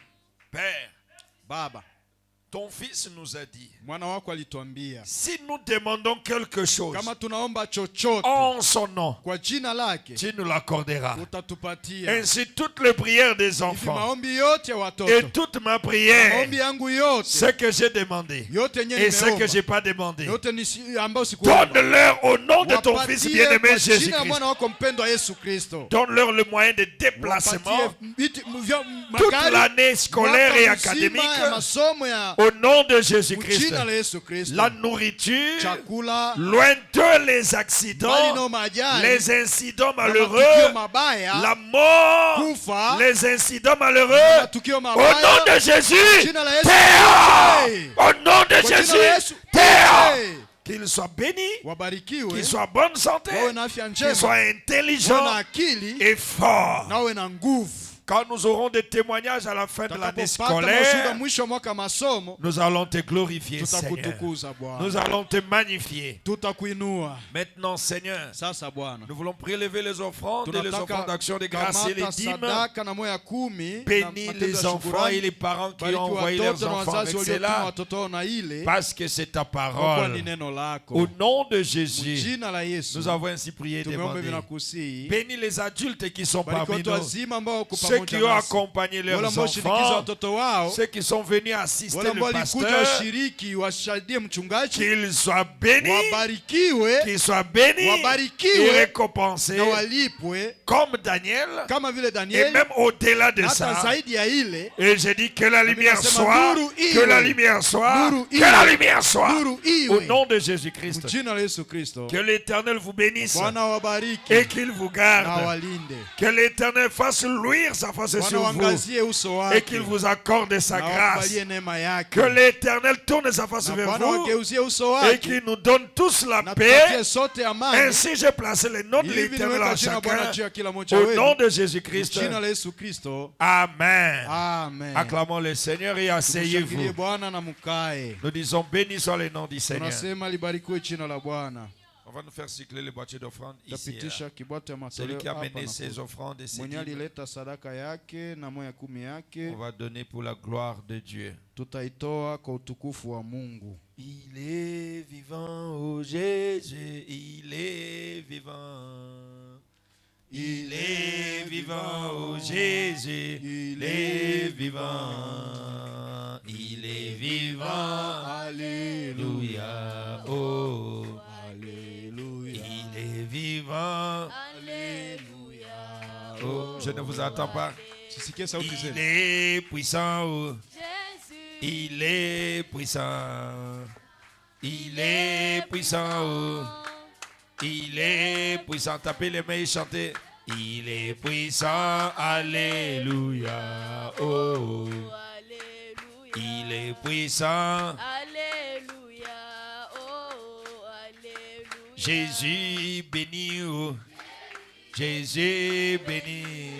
Père, Baba, Ton fils nous a dit, Mwana wako alituambia si nous demandons quelque chose kama tunaomba chochote en son nom, kwa jina lake tu nous l'accorderas. utatupatia. Ainsi, toutes les prières des Hivi enfants maombi yote ya et watoto, toute ma prière, maombi yangu yote, ce que j'ai demandé yote yenye et ce que nimeomba, j'ai pas demandé, yote ambayo sikuomba, donne-leur au nom de ton wapatie fils bien-aimé kwa jina ya Jésus-Christ. mwana wako mpendwa Yesu Kristo. Donne-leur le moyen de déplacement toute Magari, l'année scolaire et mwaka mzima académique ya masomo ya au nom de Jésus-Christ. jina la Yesu Kristo. La nourriture, Chakula, loin de les bali accidents, no majali, les incidents na malheureux, matukio mabaya, la mort, kufa, les incidents malheureux, na matukio au mabaya, nom de Jésus, jina la Yesu Théa, Kristo. au nom de Kwa jina la Jésus, Yesu, Théa, hey, qu'il soit béni, wabarikiwe, qu'il soit bonne santé, wawe na afya qu'il njema, soit wawe na intelligent akili, et fort. na wawe na nguvu. Quand nous aurons des témoignages à la fin de l'année Tutakapopata mashuhuda scolaire, mwisho wa mwaka masomo, nous allons te glorifier, Seigneur. tutakutukuza Nous Bwana, allons te magnifier. tutakuinua. Maintenant, Seigneur, Sasa Bwana, nous voulons prélever les offrandes et les offrandes tunataka d'action de grâce et les kamata dîmes. sadaka na moyo ya kumi, na Bénis matendo les ya enfants et shukrani. les parents qui Bariki ont envoyé leurs watoto na enfants wazazi avec waliotuma cela, watoto wao na ile, parce que c'est ta kwa kuwa parole. ni neno Au lako. nom de Jésus, Jina la Yesu nous avons ainsi prié et tumeomba demandé. hivi na kusihi. Bénis les adultes qui sont Bariki parmi watu nous, wazima ambao wako ceux pamoja qui ont nasi, accompagné wale leurs ambao washindikiza enfants, watoto wao, ceux qui sont venus assister wale ambao le walikuja pasteur, washiriki washaidie mchungaji, qu'ils soient bénis, wabarikiwe, qu'ils soient bénis wabarikiwe, et récompensés, na walipwe comme Daniel, kama vile et Danieli, même au-delà de hata ça. zaidi ya ile. Et j'ai dit que la lumière nasema soit, nuru iwe. que la lumière soit, Nuru que la iwe. lumière soit. Nuru Au iwe. nom de Jésus-Christ. Jina la Yesu Kristo. Que l'Éternel vous bénisse Bwana wabariki et qu'il vous na garde. walinde. Que l'Éternel fasse luire sa face Bwana sur vous waangazie uso et wake qu'il vous accorde sa na grâce. wakubalie neema yake. Que l'Éternel tourne sa face Na vers Bwana vous wageuzie uso et wake qu'il nous donne tous la na paix. tupatie sote amani. Ainsi j'ai placé le nom de Hivi l'Éternel niweka à jina Bwana chacun. juu ya kila mmoja Au nom wenu. de Jésus-Christ. Jina la Yesu Kristo. Amen. Amen. Acclamons le Seigneur et Tumshangilie asseyez-vous. Bwana na mkae. Nous disons béni soit le nom du Seigneur. Tunasema libarikiwe jina la Bwana. On va nous faire cycler les boîtiers d'offrandes ici. Tapitisha kibwate ya Celui matoleo qui a hapa mené na ses kule. offrandes et ses Mwenye dîmes, alileta sadaka yake na moya kumi yake, on va donner pour la gloire de Dieu. tutaitoa kwa utukufu wa Mungu. Il est vivant, oh Jésus, il est vivant. Il est vivant, oh Jésus, il est vivant. Il est vivant, alléluia, oh. Alléluia. Il est vivant, Alléluia. oh. Je ne vous entends pas. Sisikie sauti Il zenu. est puissant, oh. Jésus. Il est puissant. Il est puissant, oh. Il est puissant. Tapez les mains et chantez. Il est puissant, alléluia, oh. Alléluia. Il est puissant. Alléluia. Oh, Alléluia. Jésus béni, oh. Jésus béni.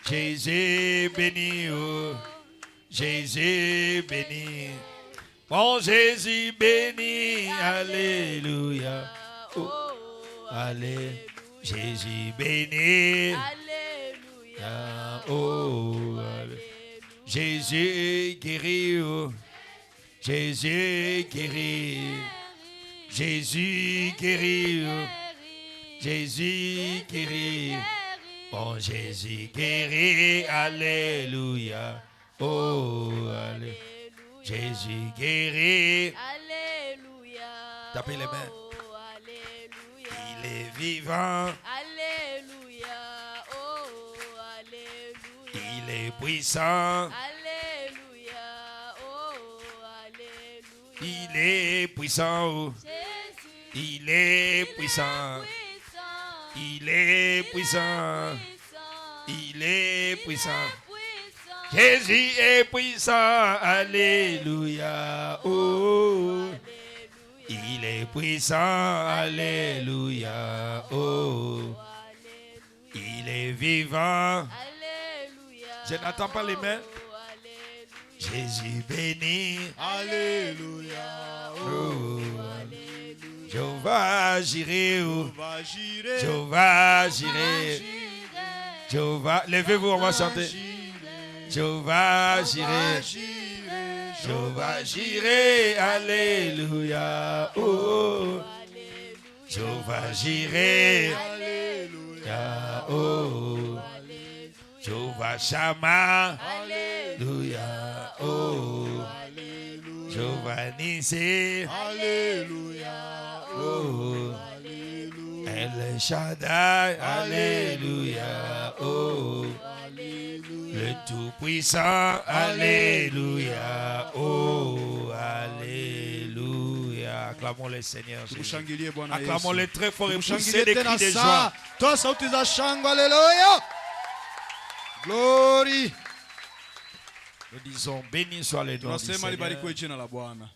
Jésus béni, oh. Jésus béni. Mon Jésus béni, alléluia. Oh, Allez, Jésus béni. Alléluia. Oh, allez. Jésus guérit, oh. Jésus guérit. Jésus guérit, oh. Jésus guérit. Mon Jésus guérit, alléluia. Oh, allez. Jésus guérit. Alléluia. Tapez les mains. Oh, Alléluia. Il est vivant. Alléluia. Oh, Alléluia. Il est puissant. Alléluia. Oh, Alléluia. Il est puissant. Oh. Jésus. Il est puissant. Puissant. Il est puissant. Puissant. Il est puissant. Puissant. Jésus est puissant. Alléluia. Oh. Il est puissant. Alléluia. Oh. Il est vivant. Alléluia. Je n'attends pas les mains. Oh, Alléluia. Jésus béni. Alléluia. Oh. Jéhovah Jireh. Oh. Va girer. Jéhovah Jireh. Jéhovah. Levez-vous, on va chanter. Jéhovah Jireh. Jéhovah Jireh, alléluia. Oh, Jéhovah Jireh, alléluia. Oh, Jéhovah Shammah, alléluia. Oh, Jéhovah Nissi, alléluia. Oh, El Shaddai, alléluia. Oh, le Tout-Puissant, alléluia. Oh, alléluia. Acclamons le Seigneur Jésus. Tumshangilie Bwana Yesu. Acclamons-le très fort et poussez Tumshangilie des tena cris de saa. joie. Toa sauti za shangwe, haleluya. Glory. Nous disons, béni soit le nom du Tunasema Seigneur. libarikiwe jina la Bwana.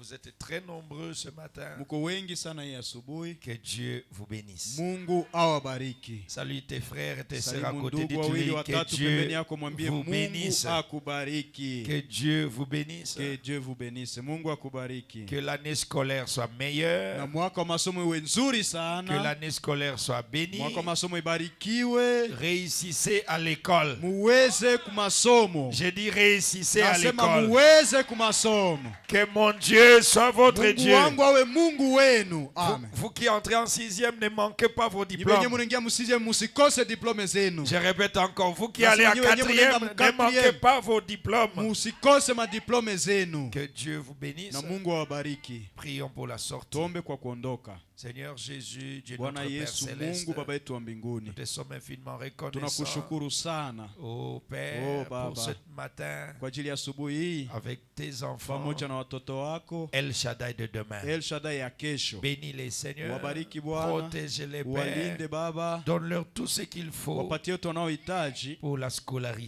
Vous êtes très nombreux ce matin. Mko wengi sana hii asubuhi. Que Dieu vous bénisse. Mungu awabariki. Salut tes frères et tes sœurs à Salimu côté. ndugu wawili Dites-lui watatu que pembeni Dieu yako, mwambie vous Mungu bénisse. akubariki. Que Dieu vous bénisse. Que Dieu vous bénisse. Mungu akubariki. Que l'année scolaire soit meilleure. Na mwaka wa masomo iwe nzuri Que sana. l'année scolaire soit bénie. Mwaka wa masomo ibarikiwe. Réussissez à l'école. Muweze kumasomo. J'ai dit réussissez à Nasema l'école. muweze kumasomo. Que mon Dieu soit votre Mungu Dieu. wangu awe Mungu wenu. Vous, Amen. vous qui entrez en 6e, ne manquez pas vos Nyiwenye diplômes. munaingia musije musikose diplome zenu. Je répète encore, vous qui Merci, allez à Seigneur, 4e, Seigneur, ne manquez pas vos diplômes. Musikose madiplome zenu. Que Dieu vous bénisse. Na Mungu awabariki. Prions pour la sortie. Tuombe kwa kuondoka. Seigneur Jésus, Dieu Bwana notre Père Yesu, Céleste, Mungu Baba yetu wa mbinguni, nous te sommes infiniment reconnaissants. tunakushukuru sana Oh Père, Oh, Baba. pour ce matin, kwa ajili ya asubuhi hii avec tes enfants, pamoja na watoto wako. El Shaddai de demain. El Shaddai ya kesho, Bénis-les, Seigneur. wabariki Bwana, Protège-les, walinde Père. Baba, Donne-leur tout ce qu'il faut wapatie yote wanaohitaji pour la kwa ajili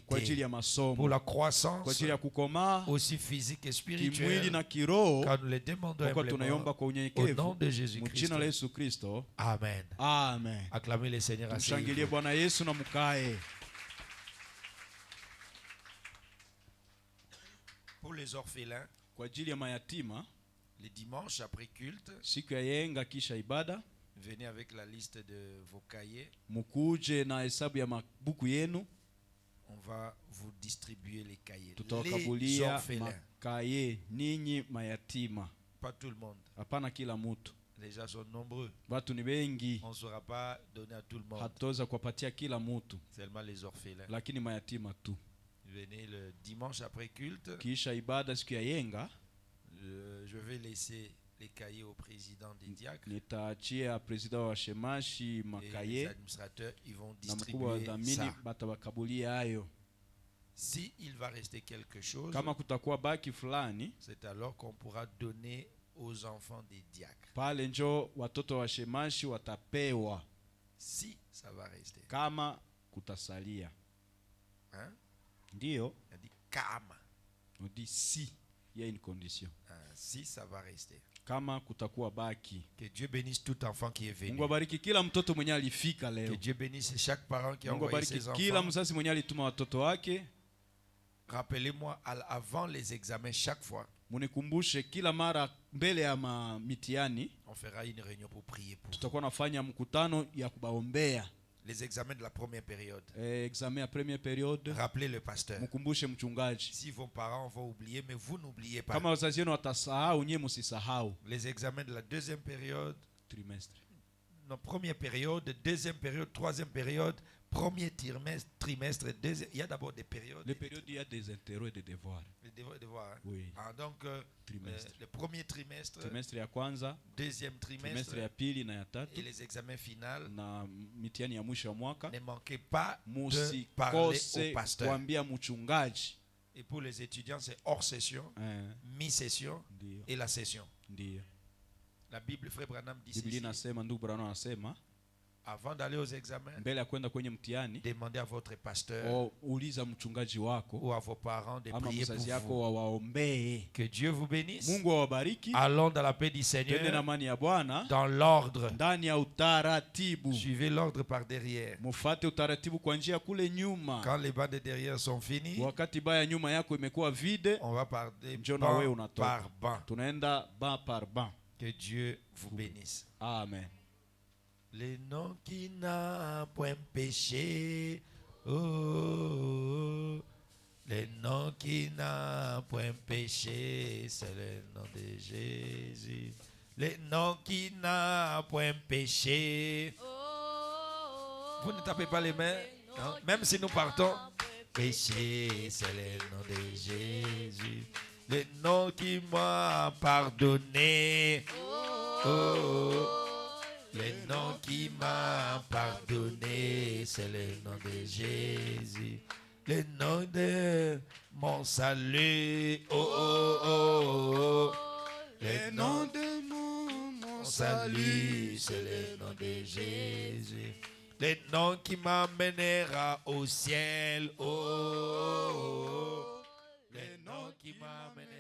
scolarité, ya pour masomo, la kwa croissance, ajili ya kukomaa aussi physique et kimwili spirituelle, na kiroho, car nous les demandons kwa kuwa tunaiomba humblement kwa au nom unyenyekevu de Jésus-Christ. mjina la Yesu Kristo. Amen. Amen. Acclamez le Seigneur. Tumshangilie Asseyez-vous. Bwana Yesu na mkae. Pour les orphelins, Kwa ajili ya mayatima, les dimanches après culte, siku ya yenga kisha ibada, venez avec la liste de vos cahiers. mukuje na hesabu ya mabuku yenu. On va vous distribuer les cahiers. Les Tutawakabulia orphelins, makaye ninyi mayatima. pas tout le monde. Hapana kila mtu. Les gens sont nombreux. Watu ni wengi, On ne saura pas donner à tout le monde. hatuweza kuwapatia kila mtu, Seulement les orphelins. lakini mayatima tu. Venez le dimanche après culte. Kisha ibada siku ya yenga, Je vais laisser les cahiers au président des diacres. nitaachia presida wa shemashi Et les makaye administrateurs, ils vont na mkubwa wa distribuer dhamini ça. batawakabulia hayo. Si il va rester quelque chose, Kama kutakuwa baki fulani, c'est alors qu'on pourra donner aux enfants des diacres. pale njo watoto wa shemashi watapewa. Si ça va rester. Kama kutasalia, Hein? ndio Il a dit kama. on dit si, il y a une condition. Si ça va rester. Kama kutakuwa baki. Que Dieu bénisse tout enfant qui est venu. Mungu abariki kila mtoto mwenye alifika Que leo. Dieu bénisse chaque parent qui a Mungu envoyé abariki ses kila enfants. mzazi mwenye alituma watoto wake. Rappelez-moi avant les examens, chaque fois, Munikumbushe kila mara mbele ya mitihani, on fera une réunion pour prier pour vous. tutakuwa nafanya mkutano ya kubaombea. Les examens de la première période. Examen ya première période, Rappelez le pasteur. mkumbushe mchungaji. Si vos parents vont oublier, mais vous n'oubliez pas. Kama wazazi wenu watasahau, nyie msisahau. Les examens de la deuxième période, Trimestre. non, première période, deuxième période, troisième période, premier trimestre, deuxième. Il y a d'abord des périodes. Les périodes, il y a des intérêts et des devoirs. Les devoirs, hein? Oui. Ah, donc, Trimestre. le premier trimestre, Trimestre ya kwanza, deuxième trimestre trimestre ya pili na ya tatu, et les examens finaux. na mitihani ya mwisho wa mwaka. Ne manquez pas de parler Musikose au pasteur. kuambia mchungaji. Et pour les étudiants, c'est hors session, mi-session Ndio, et la session. ndio. La Bible, Frère Branham dit Biblia ceci. inasema, ndugu Branham anasema, Avant d'aller aux examens, mbele ya kwenda kwenye mtihani, demandez à votre pasteur uliza mchungaji wako ou à vos parents de ama prier pour mzazi yako vous. wawaombee. Que Dieu vous bénisse. Mungu awabariki. Allons dans la paix du Twende na Seigneur, amani ya Bwana dans l'ordre. ndani ya utaratibu. Suivez l'ordre par derrière. Mufate utaratibu kwa njia kule nyuma. Quand les bancs de derrière sont finis, Wakati baya nyuma yako imekuwa vide, on va par des njoo na wewe bancs unatoka. par banc. Tunaenda ban par ban. Que Dieu vous bénisse. Amen. Le nom qui n'a point péché, oh, Le nom qui n'a point péché, c'est le nom de Jésus. Le nom qui n'a point péché. Vous ne tapez pas les mains, hein? Même si nous partons. Péché, c'est le nom de Jésus. Le nom qui m'a pardonné. Le nom qui m'a pardonné, c'est le nom de Jésus. Le nom de mon salut. Le nom de mon salut, c'est le nom de Jésus. Le nom qui m'amènera au ciel. Le nom qui m'amènera